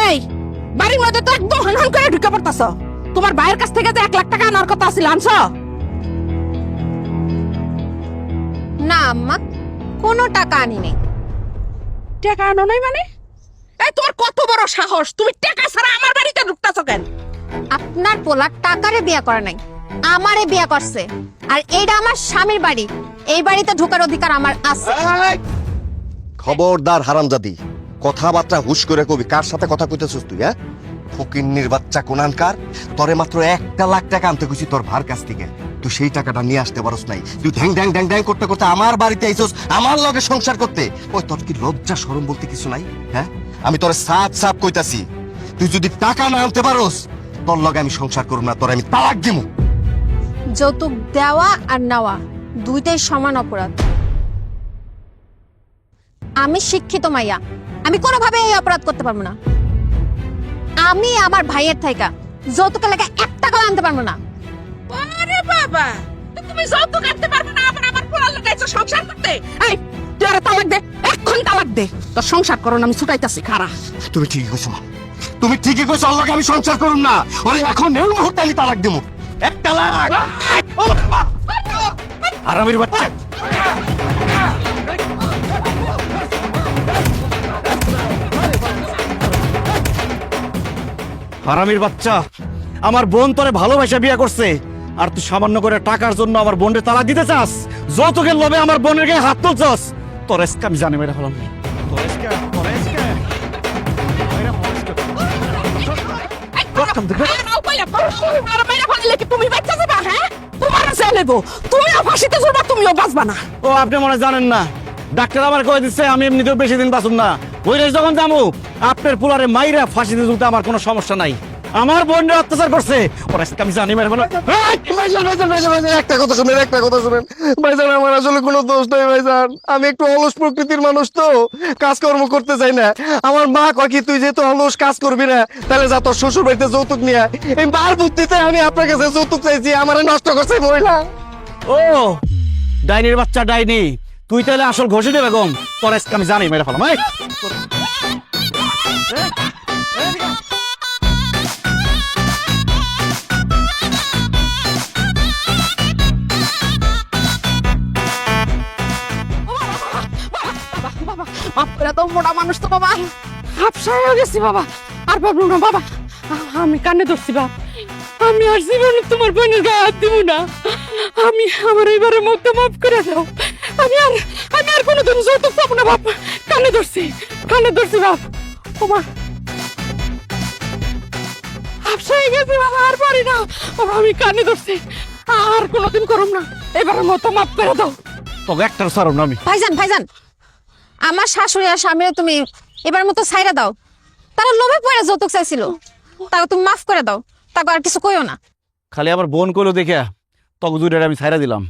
এই বাড়ির মধ্যে তো একদম হনহন করে ঢুকে পড়তাছ। তোমার ভাইয়ের কাছ থেকে যে 1 লাখ টাকা আনার কথা ছিল, আনছো? না আম্মা, কোনো টাকা আনি নাই। টাকা আনো নাই মানে? এই তোমার কত বড় সাহস, তুমি টাকা ছাড়া আমার বাড়িতে ঢুকতাছো কেন? আপনার পোলা টাকারে বিয়া করে নাই, আমারে বিয়া করছে। আর এইটা আমার স্বামীর বাড়ি, এই বাড়িতে ঢোকার অধিকার আমার আছে। খবরদার হারামজাদি, কথাবার্তা হুশ করে কবি। কার সাথে কথা কইতেছিস তুই? হ্যাঁ, ফকিন্নির বাচ্চা কোনানকার। তোরে মাত্র 1 লাখ টাকা আনতে কইছি তোর ভার কাছ থেকে, তুই সেই টাকাটা নিয়ে আসতে পারস নাই। তুই ঢ্যাং ঢ্যাং ঢ্যাং ঢ্যাং করতে করতে আমার বাড়িতে আইছস, আমার লগে সংসার করতে। ওই তোর কি লজ্জা শরম বলতে কিছু নাই? হ্যাঁ, আমি তোরে সাফ সাফ কইতাছি, তুই যদি টাকা না আনতে পারস তোর লগে আমি সংসার করব না, তোর আমি তালাক দিমু। যৌতুক দেওয়া আর নেওয়া দুইটাই সমান অপরাধ। আমি শিক্ষিত মাইয়া, আমি কোনোভাবে এই অপরাধ করতে পারবো না। আমি আমার ভাইয়ের থাইকা যৌতুকের লাগে 1 টাকাও আনতে পারবো না। আরে বাবা, তুমি যৌতুক আনতে পারবে না, আবার আমার পোলার লগে আইছো সংসার করতে? এই তুই আরে তালাক দে, এক্ষুনি তালাক দে। তোর সংসার করো না, আমি ছুটাইতাছি। খারা, তুমি ঠিকই কইছো মা, তুমি ঠিকই কইছো। আল্লাহকে আমি সংসার করুম না, ওরে এখন এই মুহূর্তে আমি তালাক দিমু। 1 তালাক। আরামের বাচ্চা, হারামির বাচ্চা, আমার বোন তোরে ভালোবাসা বিয়ে করছে, আর তুই সামান্য করে টাকার জন্য আমার বোনের তালাক দিতে চাস? যৌতুকের লোভে আমার বোনের গায়ে হাত তুলছস। তোর এসকে আমি জানি মেরে ফেলাম। তুমি বাচ্চা যাবা? হ্যাঁ, তোমার ছেলেবো, তুমিও ফাঁসিতে ঝুলবা, তুমিও বাঁচবা না। ও আপনি মনে হয় জানেন না, ডাক্তার আমার কয়ে দিচ্ছে আমি এমনিতেও বেশি দিন বাঁচুম না। ওই রেস যখন যাবো আপনার পোলারে মাইরা ফাঁসিতে ঝুলতে আমার কোনো সমস্যা নাই। আমার বোনরে অত্যাচার করছে, ওর আজকে আমি জানি মেরে ফেলাম। একটা কথা শুনেন, একটা কথা শুনেন ভাইজান, আমার আসলে কোনো দোষ নাই ভাইজান। আমি একটু অলস প্রকৃতির মানুষ, তো কাজকর্ম করতে চাই না। আমার মা কয় কি, তুই যেহেতু অলস কাজ করবি না, তাহলে যা তোর শ্বশুর বাড়িতে যৌতুক নিয়ে আয়। এই মার বুদ্ধিতে আমি আপনার কাছে যৌতুক চাইছি, আমারে নষ্ট করছে মহিলা। ও ডাইনির বাচ্চা ডাইনি, তুই তাহলে আসল ঘষে বেগম, তোর আজকে আমি জানি মেরে ফেলাম। বাবা, তো মোটা মানুষ তো বাবা, হাফসা হয়ে গেছি বাবা, আর পারবো না বাবা। আমি কানে ধরছি বাবা, আমি আর জীবনে তোমার বোনের গায়ে হাত দিব না। আমি আমার এইবারে মুখটা মাফ করে দাও। আমি আর কোনোদিন যৌতুক পাবো না বাপ। কানে ধরছি বাপ। ওমা, হাফসা হয়ে গেছি বাবা, আর পারি না বাবা। আমি কানে ধরছি, আর কোনোদিন করুম না। এবারের মতো মাফ করে দাও। তোকে একটা সারম না আমি। ভাইজান ভাইজান, আমার শাশুড়ি আর স্বামীরে তুমি এবার মতো ছাইরা দাও। তারা লোভে পড়ে যৌতুক চাইছিল, তাকে তুমি মাফ করে দাও, তাকে আর কিছু কইও না। খালি আমার বোন কইলো দেখে তখন দুইটারে আমি ছাইরা দিলাম।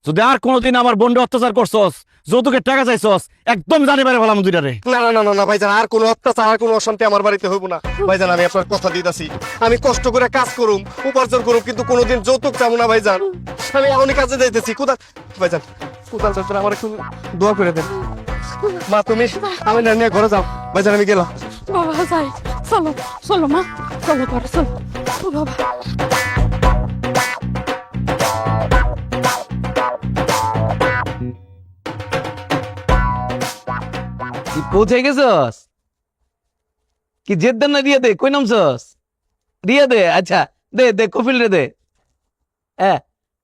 যদি আর কোনোদিন আমার বোনরে অত্যাচার করছস, যৌতুকের টাকা চাইছস, একদম জানি পারে বললাম দুইটারে। না না না না না ভাইজান, আর কোনো অত্যাচার, আর কোনো অশান্তি আমার বাড়িতে হইব না ভাইজান। আমি আপনার কথা দিতেছি, আমি কষ্ট করে কাজ করুম, উপার্জন করুম, কিন্তু কোনোদিন যৌতুক চাবো না ভাইজান। আমি এখনই কাজে যাইতেছি। কোথায় ভাইজান, কোথায় যাচ্ছেন? আমার একটু দোয়া করে দেন। মা তুমি আমি না নিয়ে ঘরে যাও ভাইজান, আমি গেলাম। বাবা যাই, চলো চলো মা, চলো ঘরে চলো। ও বাবা, পৌঁছে গেছস? কি জেদ দেন না দিয়ে দে, কই নামছস? দিয়ে দে, আচ্ছা দে দে, কফিল রে দে।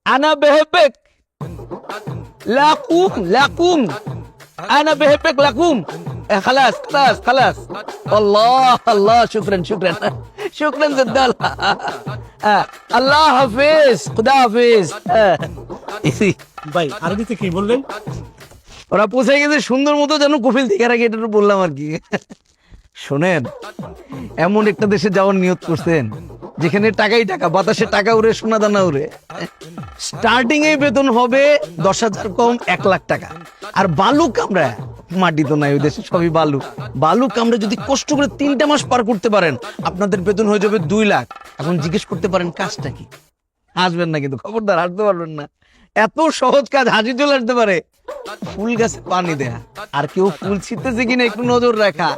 আনা বেহেবেক লাকুম লাকুম, আনা বেহেবেক লাকুম। খালাস খালাস খালাস। আল্লাহ আল্লাহ, শুকরান শুকরান শুকরান জদ্দাল। আল্লাহ হাফিজ, খুদা হাফিজ। ভাই আরবিতে কি বললেন? ওরা পৌঁছে গেছে সুন্দর মতো যেন কফিল থেকে রাখি, এটা তো বললাম আর কি। শোনেন, এমন একটা দেশে যাওয়ার নিয়ত করছেন যেখানে টাকাই টাকা, বাতাসে টাকা উড়ে, সোনা দানা উড়ে। স্টার্টিং এ বেতন হবে 10,000 কম 1 লাখ টাকা। আর বালু কামরা, মাটি তো নাই ওই দেশে, সবই বালু। বালু কামরা যদি কষ্ট করে 3টা মাস পার করতে পারেন, আপনাদের বেতন হয়ে যাবে 2 লাখ। এখন জিজ্ঞেস করতে পারেন কাজটা কি? হাসবেন না কিন্তু, খবরদার হাসতে পারবেন না। এত সহজ কাজ, হাসি চলে আসতে পারে। ফুল গাছে পানি দেয়া, আর কেউ ফুল ছিটতেছে কিনা একটু নজর রাখা।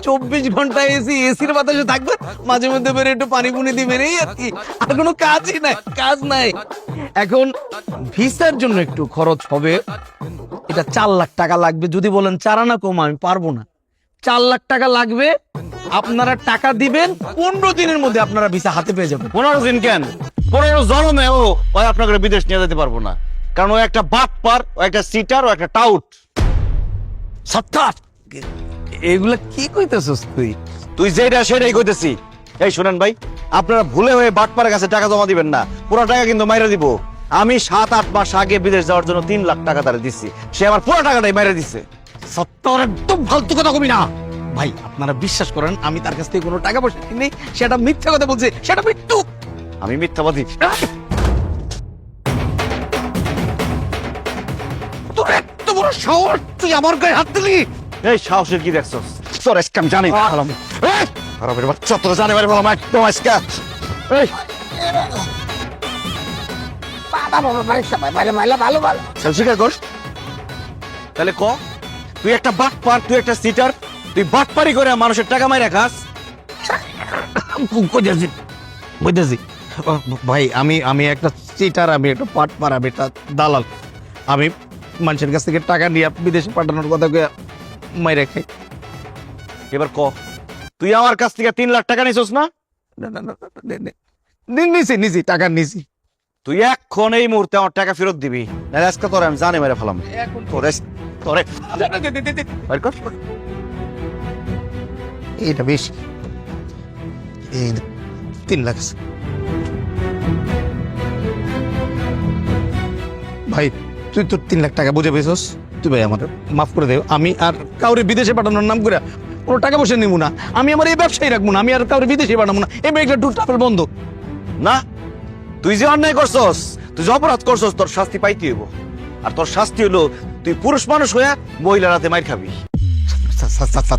24 ঘন্টা এসির বাতাসে থাকবে, মাঝে মধ্যে বেরে একটু পানি পুনি দিবেন, এই আর কি। আর কোনো কাজই নাই, কাজ নাই। এখন ভিসার জন্য একটু খরচ হবে, এটা 4 লাখ টাকা লাগবে। যদি বলেন 4 আনা কম, আমি পারবো না। 4 লাখ টাকা লাগবে। আপনারা টাকা দিবেন, 15 দিনের মধ্যে আপনারা ভিসা হাতে পেয়ে যাবেন। 15 দিন কেন, 15 জন্মে ও আপনাকে বিদেশ নিয়ে যেতে পারবো না, কারণ ও একটা বাটপার, ও একটা সিটার, ও একটা টাউট। সত্তার এগুলা কি কইতেছস তুই? তুই যেটা সেটাই কইতেছি। এই শুনেন ভাই, আপনারা ভুলে হয়ে বাটপারের কাছে টাকা জমা দিবেন না, পুরো টাকা কিন্তু মাইরা দিব। আমি 7-8 মাস আগে বিদেশ যাওয়ার জন্য 3 লাখ টাকা তারে দিচ্ছি, সে আমার পুরো টাকাটাই মাইরা দিচ্ছে। সত্তর একদম ফালতু কথা কবি না ভাই। আপনারা বিশ্বাস করেন, আমি তার কাছ থেকে কোনো টাকা পয়সা কিনি, সেটা মিথ্যা কথা বলছে, সেটা মৃত্যু। আমি মিথ্যাবাদী? তোর এত বড় সাহস, তুই আমার গায়ে হাত দিলি? এই সাহসের কি দেখছস? তোর আজকে আমি জানি হারামের বাচ্চা, তোর জানে বাড়ি বলা একদম আজকে। এই স্বীকার কর তাহলে, ক তুই একটা বাটপার, তুই একটা সিটার, তুই বাটপারি করে মানুষের টাকা মাইরা খাস। বুঝতেছি ভাই, আমি একটা চিটার, আমি একটা পাটপার, আমি একটা দালাল। আমি মানুষের কাছ থেকে টাকা নিয়ে বিদেশে পাঠানোর কথা মাইরা খাই। এবার ক, তুই আমার কাছ থেকে 3 লাখ টাকা নিছস না? নিছি টাকা নিছি। তুই এখন এই মুহূর্তে আমার টাকা ফেরত দিবি, নাহলে আজকে তোরে আমি জানে মেরে ফেলাম। তোরে বের কর। এটা বেশ, 3 লাখ আছে। ভাই তুই তোর 3 লাখ টাকা বুঝে পেয়েছস? তুই ভাই আমার মাফ করে দে। আমি আর কাউরে বিদেশে পাঠানোর নাম করে কোনো টাকা পয়সা নিব না। আমি আমার এই ব্যবসায় রাখবো না, আমি আর কাউরে বিদেশে পাঠাবো না। এই ব্যাগটা টুর টাপেল বন্ধ না। তুই যে অন্যায় করছস, তুই যে অপরাধ করছস, তোর শাস্তি পাইতে হইব। আর তোর শাস্তি হলো তুই পুরুষ মানুষ হয়ে মহিলার হাতে মাইর খাবি।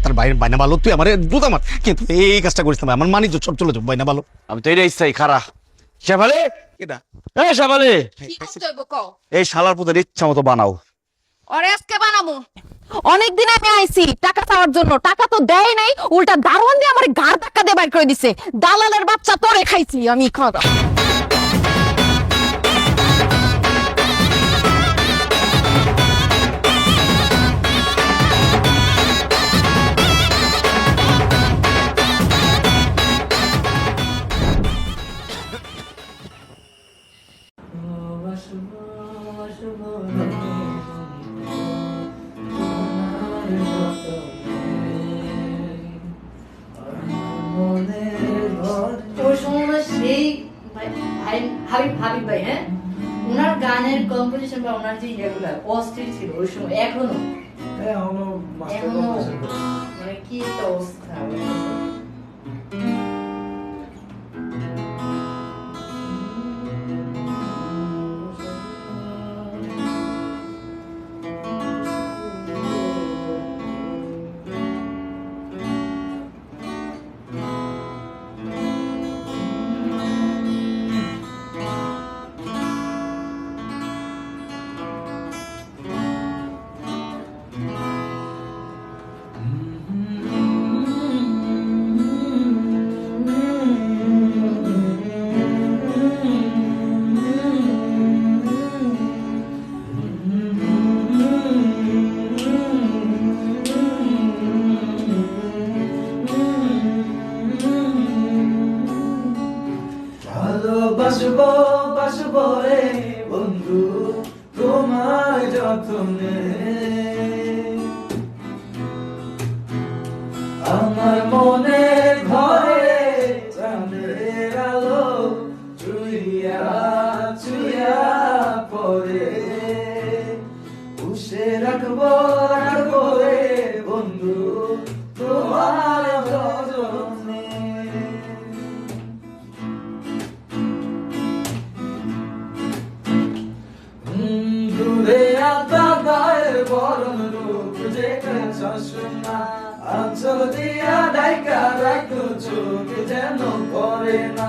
তার বাইরে বাইনা ভালো, তুই আমার দুধ আমার, কিন্তু এই কাজটা করিস না ভাই, আমার মানি সব চলে যাবো। বাইনা ভালো, আমি তো এটাই চাই। খারা শেফালি, এটা এই শেফালি, কি করতে হইব কও? এই শালার পুতের ইচ্ছা মতো বানাও। ওরে আজকে বানামু। অনেকদিন আমি আইছি টাকা চাওয়ার জন্য, টাকা তো দেয় নাই, উল্টা দারোয়ান দিয়ে আমার গাড় ধাক্কা দিয়ে বাইর করে দিছে। দালালের বাচ্চা, তোরে খাইছি আমি। খাওয়া ওই সময় সেই হাবিব ভাই, হ্যাঁ, ওনার গানের কম্পোজিশন বা ওনার যে ইয়েগুলা অস্থির ছিল ওই সময়। এখনো মানে কি একটা অবস্থা। বাসবো বাসবো রে বন্ধু তোমার যতনে, আমার মনের ঘরে চাঁদের আলো চুইয়া চুইয়া পড়ে। রাখবো রে বন্ধু তোমার যতনে। দূরে আতা গায়ের বরণ রূপ যেটা শাসনা আঁচল দিয়া ডাইকা রাখো চোখ যেন পড়ে না।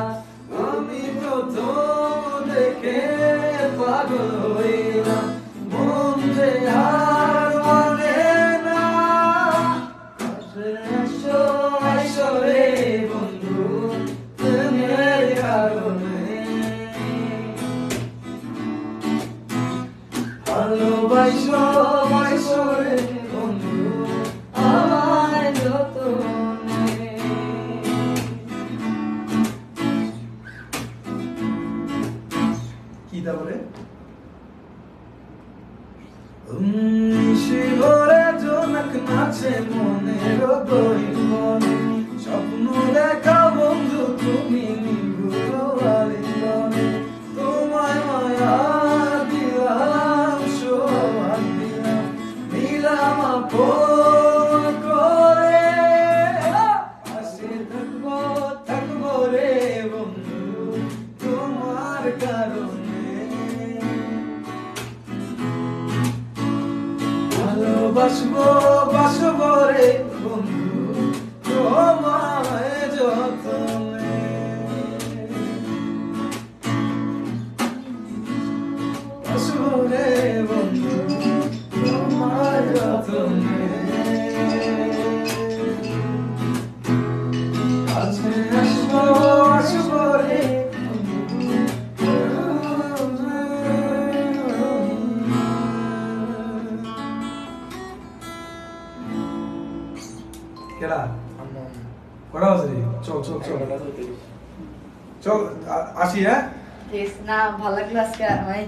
আমি তো দেখে পাগল হইলাম মন যে আর মানে না। আসো আসো রে বন্ধু প্রেমের কারণে ভালোবাসো বাইসো রে বন্ধু আমায় যতনে। কি তারপরে শিবরে জনক নাচে মনের গহীনে স্বপ্ন দেখা বন্ধু তুমি নিভৃত আলিঙ্গনে। তোমায় মায়া দিলাম সোহাগ দিলাম নিলাম আপন করে। আসে থাকবো থাকবো রে বন্ধু তোমার কারণে। ভালোবাসবো বাসবো রে বন্ধু তোমায় যতনে। বাসবো রে বন্ধু তোমায় যতনে। কাছে আসবো আসবো রে কেডা কটা বাজে রে? চল চল চল চল আসি। হ্যাঁ না ভালো লাগলো আজকে ভাই,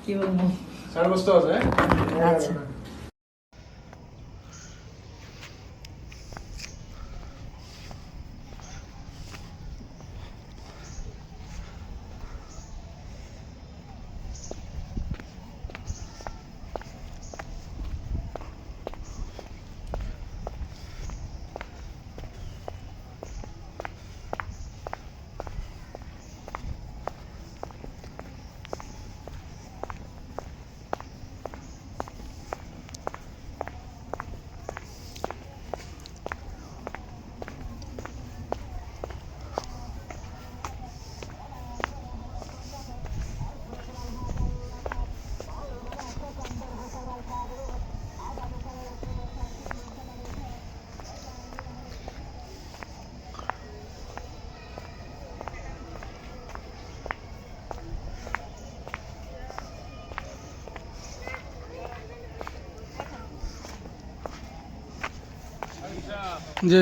কি বলবো। 5:30 বাজে। আচ্ছা জি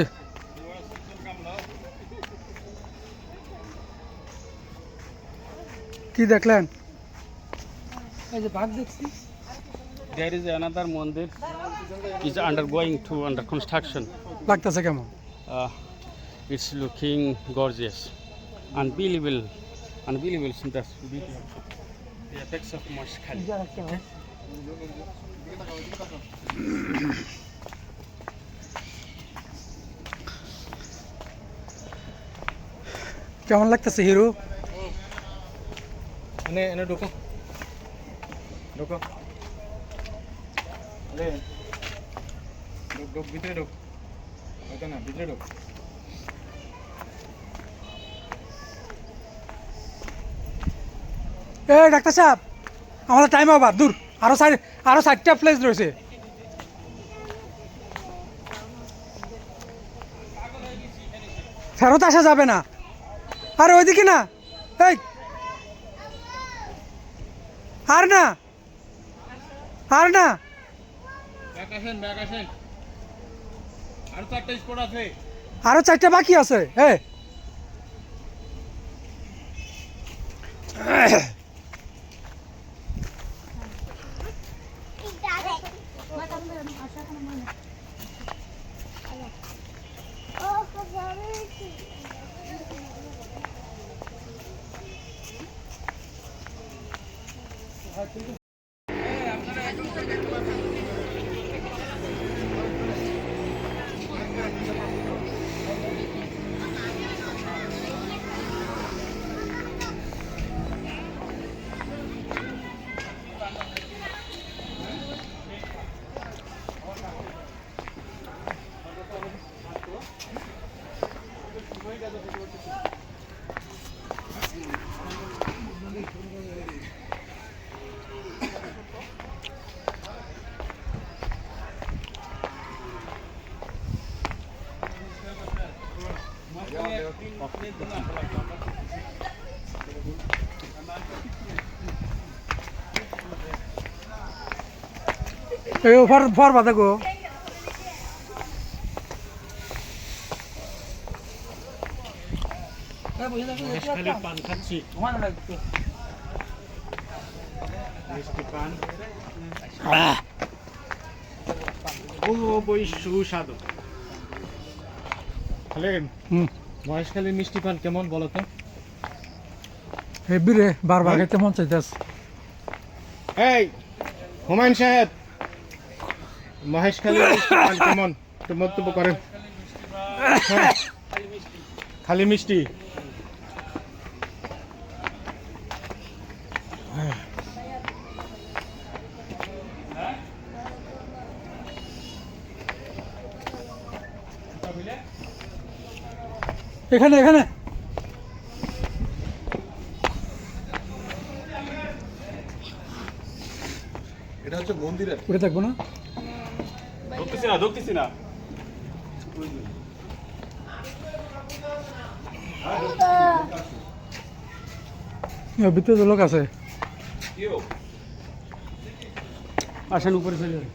কি দেখলেন? এই যে বাঘ দেখছি। There is another mandir is undergoing to under construction. লাগতেছে কেমন? It's looking gorgeous, unbelievable, unbelievable. That's beauty. The effects of Mashkal. কেমন লাগতেছে হিরো? এনে এনে ঢোকো ঢোকো লে ঢোক ঢোক ভিতরে ঢোক ওটা না ভিতরে ঢোক। এ ডাক্তার সাহেব আমাদের টাইম ওভার, দূর আরো 4টা প্লেস রয়েছে। ফেরত আসা যাবে না। আরে ওইদিকে না, এই আর না আর না আরো 4টা বাকি আছে। হ্যাঁ এই ফর ফর বাদা গো পান খাচ্ছি মিষ্টি পান খুবই সুস্বাদু। খালেন মহেশখালীর মিষ্টি পান কেমন বলো তো? হেবি রে বারবার খেতে মন চাইতেছ। এই হুমায়ুন সাহেব, মহেশখালীর মিষ্টি পান কেমন একটু মন্তব্য করেন। হ্যাঁ, খালি মিষ্টি। এখানে এখানে এটা হচ্ছে মন্দিরের। উঠে থাকবো না। ঢুকতেছি না ভিতরে তো লোক আছে। আসেন উপরে চলে যান।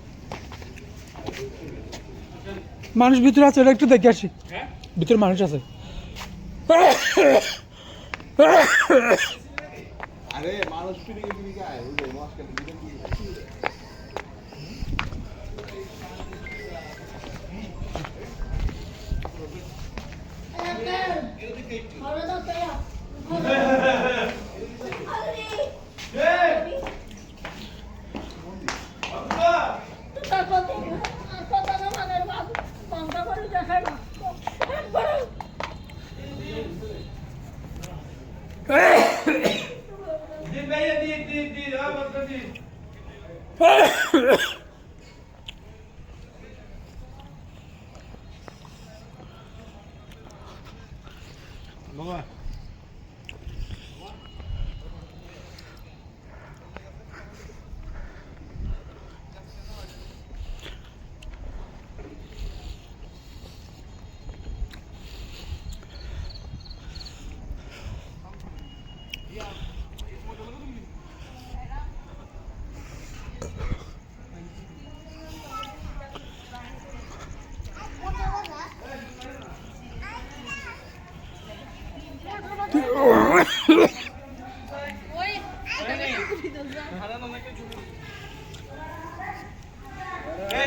মানুষ ভিতরে আছে, এটা একটু দেখে আসি। ভিতরে মানুষ আছে। আরে মানুষ ফিরে গায় ওই মস্কাল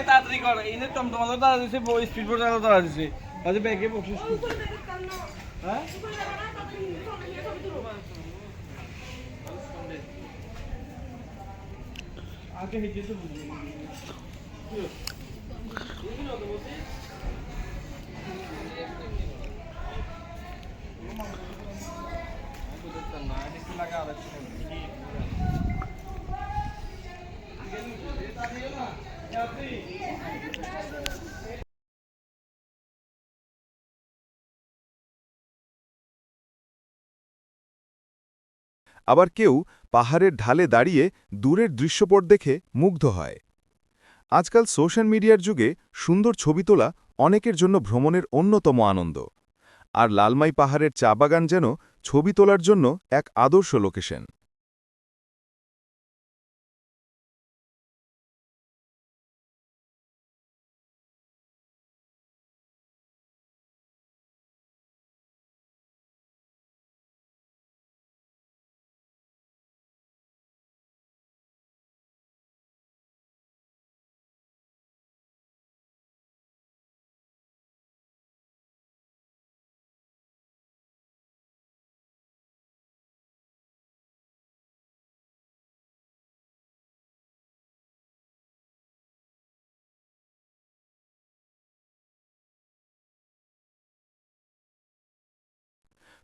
তাড়াতাড়ি কর, এই যে টমটমালো তারা দিছে, স্পিড বোট তারা দিছে, আজ ব্যাগে বকশিস। হ্যাঁ আগে হেঁটে তো বুঝি আবার কেউ পাহাড়ের ঢালে দাঁড়িয়ে দূরের দৃশ্যপট দেখে মুগ্ধ হয়। আজকাল সোশ্যাল মিডিয়ার যুগে সুন্দর ছবি তোলা অনেকের জন্য ভ্রমণের অন্যতম আনন্দ, আর লালমাই পাহাড়ের চা বাগান যেন ছবি তোলার জন্য এক আদর্শ লোকেশন।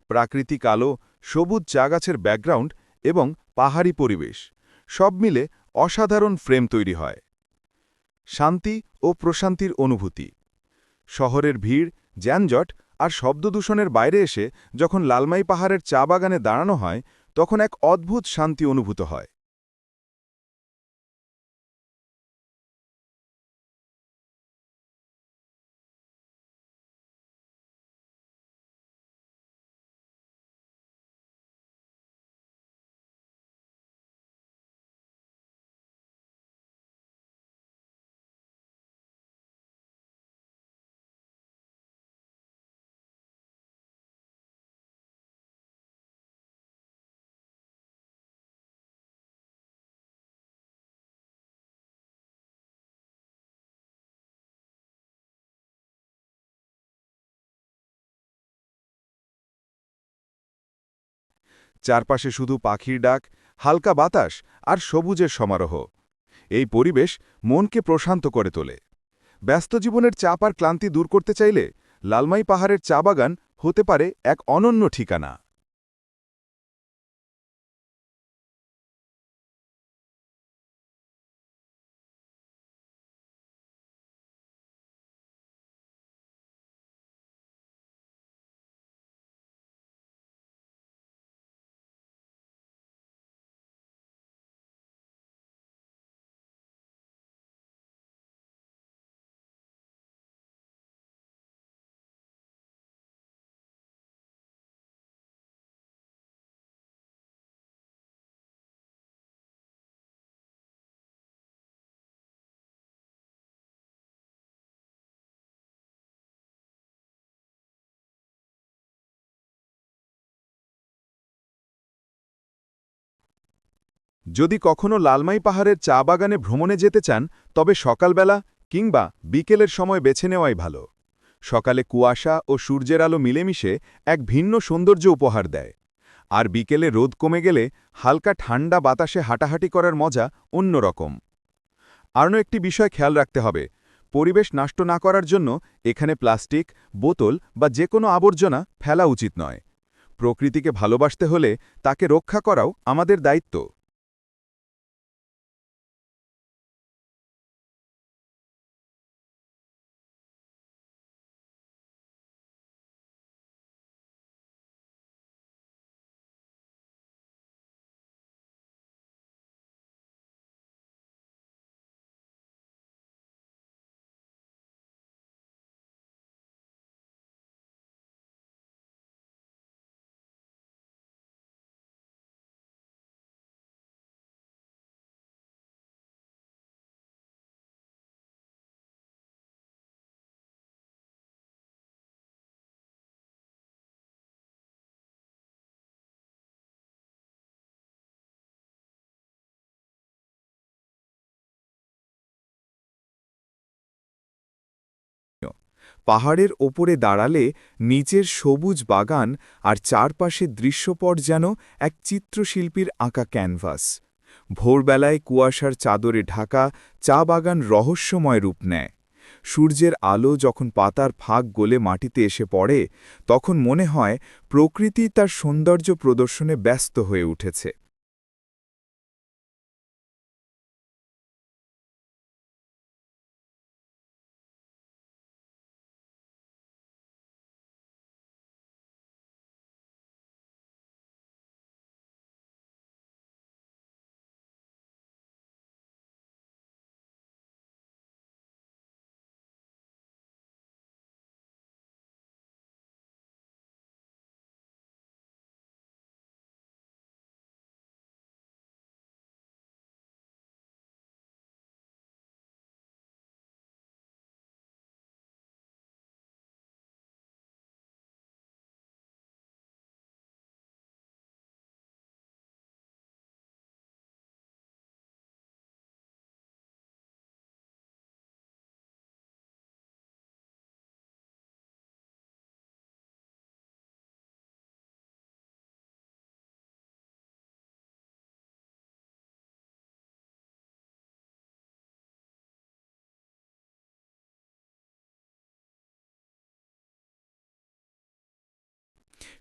প্রাকৃতিক আলো, সবুজ চা গাছের ব্যাকগ্রাউন্ড এবং পাহাড়ি পরিবেশ সব মিলে অসাধারণ ফ্রেম তৈরি হয়। শান্তি ও প্রশান্তির অনুভূতি। শহরের ভিড়, যানজট আর শব্দদূষণের বাইরে এসে যখন লালমাই পাহাড়ের চা বাগানে দাঁড়ানো হয়, তখন এক অদ্ভুত শান্তি অনুভূত হয়। চারপাশে শুধু পাখির ডাক, হালকা বাতাস আর সবুজের সমারোহ। এই পরিবেশ মনকে প্রশান্ত করে তোলে। ব্যস্ত জীবনের চাপ আর ক্লান্তি দূর করতে চাইলে লালমাই পাহাড়ের চা বাগান হতে পারে এক অনন্য ঠিকানা। যদি কখনো লালমাই পাহাড়ের চা বাগানে ভ্রমণে যেতে চান, তবে সকালবেলা কিংবা বিকেলের সময় বেছে নেওয়াই ভালো। সকালে কুয়াশা ও সূর্যের আলো মিলেমিশে এক ভিন্ন সৌন্দর্য উপহার দেয়, আর বিকেলে রোদ কমে গেলে হালকা ঠান্ডা বাতাসে হাঁটাহাঁটি করার মজা অন্যরকম। আরও একটি বিষয় খেয়াল রাখতে হবে, পরিবেশ নষ্ট না করার জন্য এখানে প্লাস্টিক, বোতল বা যে কোনো আবর্জনা ফেলা উচিত নয়। প্রকৃতিকে ভালোবাসতে হলে তাকে রক্ষা করাও আমাদের দায়িত্ব। পাহাড়ের ওপরে দাঁড়ালে নিচের সবুজ বাগান আর চারপাশে দৃশ্যপট যেন এক চিত্রশিল্পীর আঁকা ক্যানভাস। ভোরবেলায় কুয়াশার চাদরে ঢাকা চা বাগান রহস্যময় রূপ নেয়। সূর্যের আলো যখন পাতার ফাঁক গলে মাটিতে এসে পড়ে, তখন মনে হয় প্রকৃতি তার সৌন্দর্য প্রদর্শনে ব্যস্ত হয়ে উঠেছে।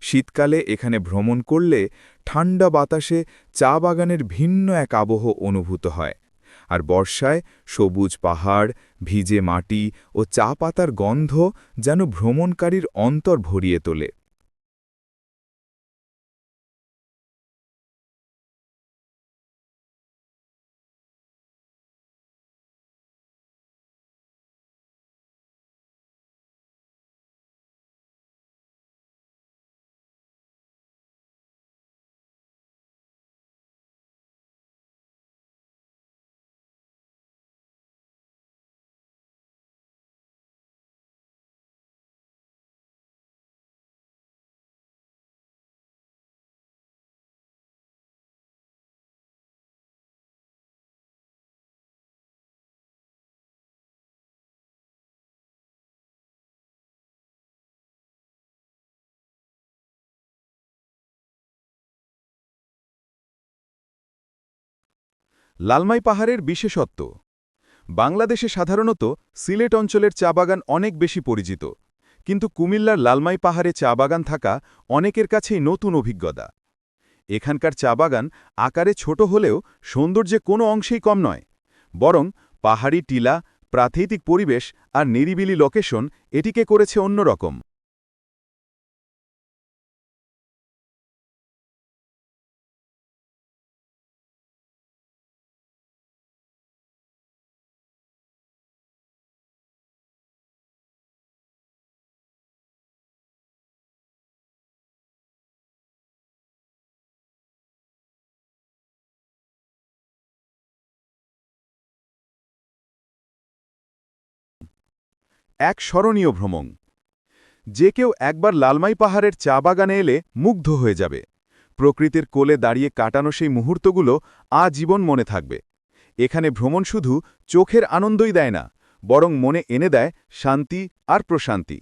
শীতকালে এখানে ভ্রমণ করলে ঠান্ডা বাতাসে চা বাগানের ভিন্ন এক আবহ অনুভূত হয়, আর বর্ষায় সবুজ পাহাড়, ভিজে মাটি ও চা পাতার গন্ধ যেন ভ্রমণকারীর অন্তর ভরিয়ে তোলে। লালমাই পাহাড়ের বিশেষত্ব। বাংলাদেশে সাধারণত সিলেট অঞ্চলের চা বাগান অনেক বেশি পরিচিত, কিন্তু কুমিল্লার লালমাই পাহাড়ে চা বাগান থাকা অনেকের কাছেই নতুন অভিজ্ঞতা। এখানকার চা বাগান আকারে ছোট হলেও সৌন্দর্যে কোনো অংশেই কম নয়, বরং পাহাড়ি টিলা, প্রাকৃতিক পরিবেশ আর নিরিবিলি লোকেশন এটিকে করেছে অন্যরকম। এক স্মরণীয় ভ্রমণ। যে কেউ একবার লালমাই পাহাড়ের চা বাগানে এলে মুগ্ধ হয়ে যাবে। প্রকৃতির কোলে দাঁড়িয়ে কাটানো সেই মুহূর্তগুলো আজীবন মনে থাকবে। এখানে ভ্রমণ শুধু চোখের আনন্দই দেয় না, বরং মনে এনে দেয় শান্তি আর প্রশান্তি।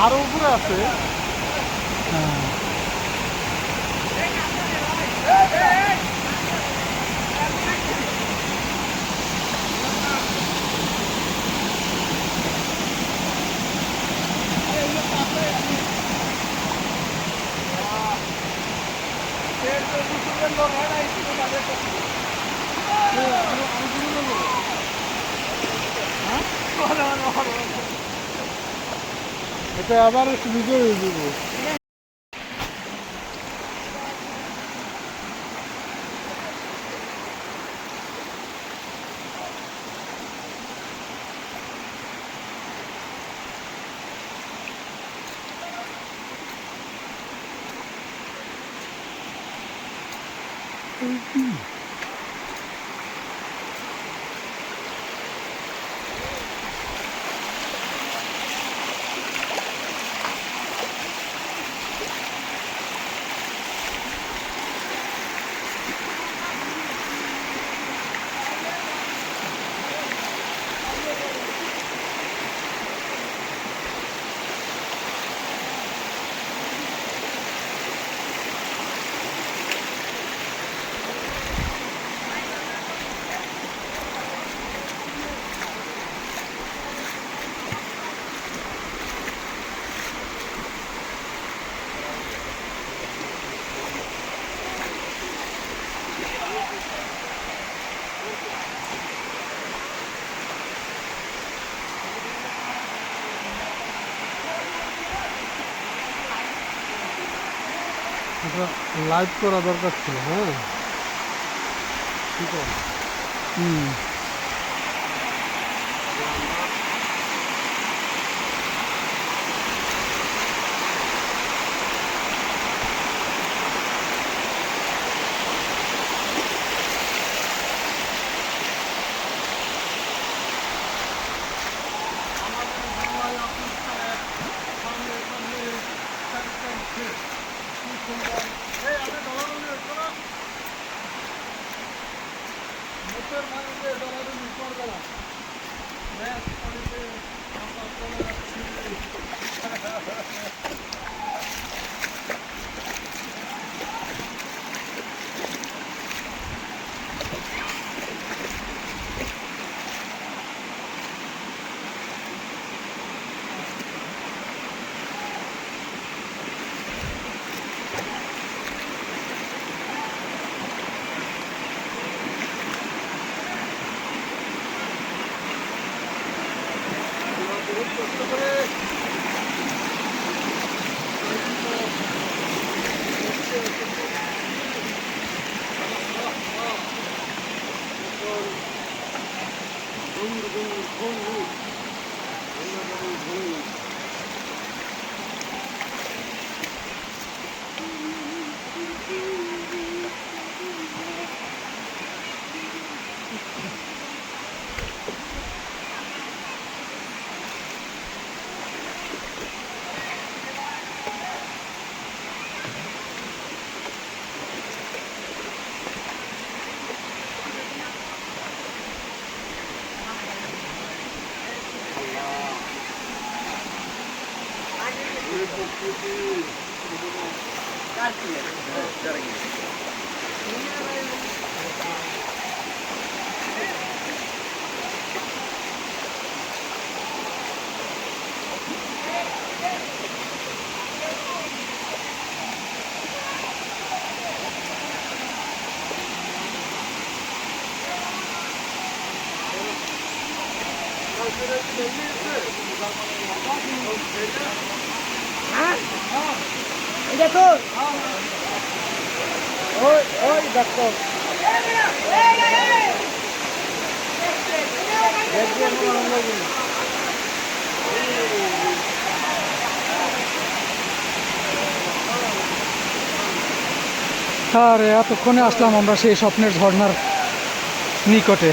আরো উপরে আছে। এটা আবার সুবিধা হয়ে যাবে। লাইভ করা দরকার ছিল। হ্যাঁ ঠিক আছে। আর এতক্ষণে আসলাম আমরা সেই স্বপ্নের ঝর্ণার নিকটে।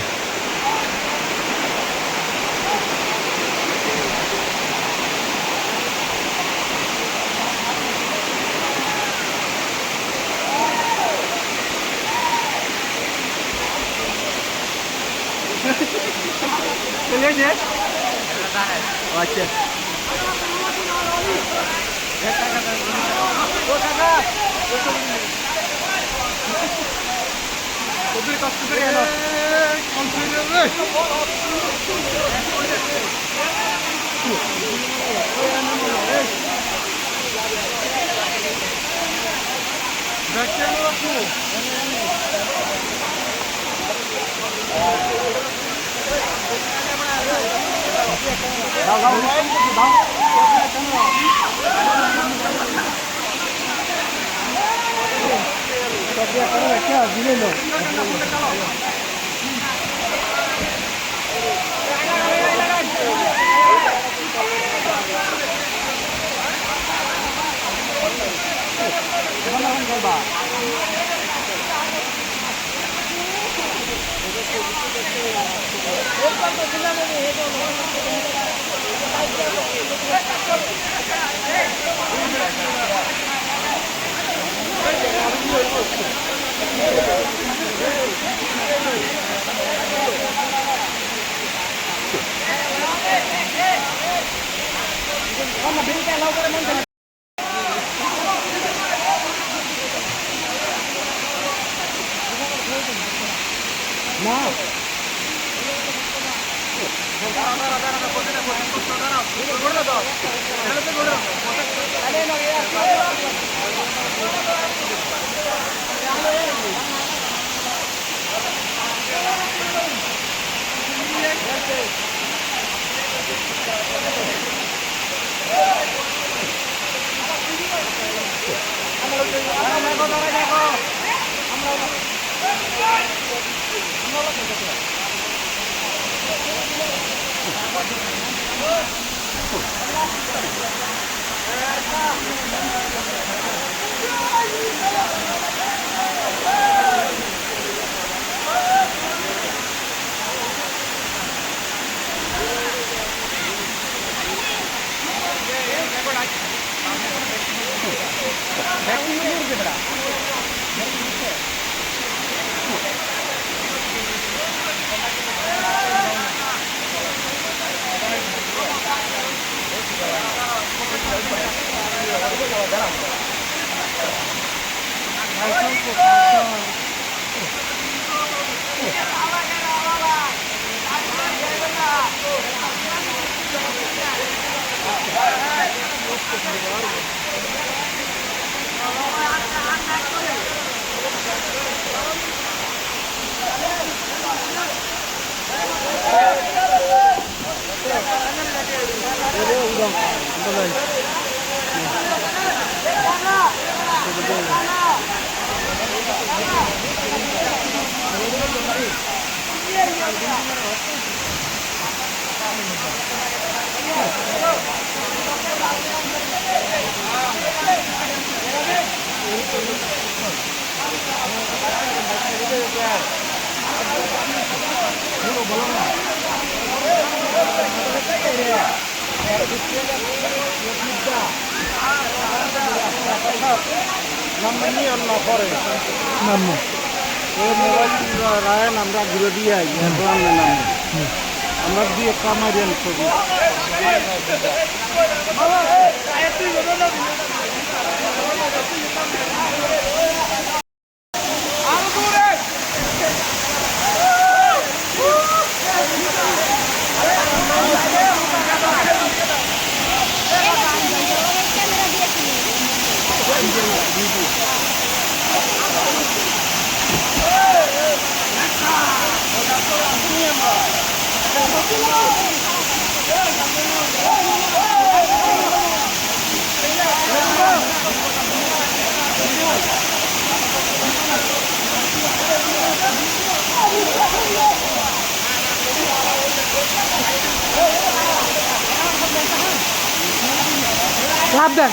আমরা আমরা ঘুরে দিয়ে আমরা দিয়ে কামারিয়ান ছবি লাভ দেন।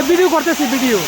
ভিডিও করতেছি ভিডিও।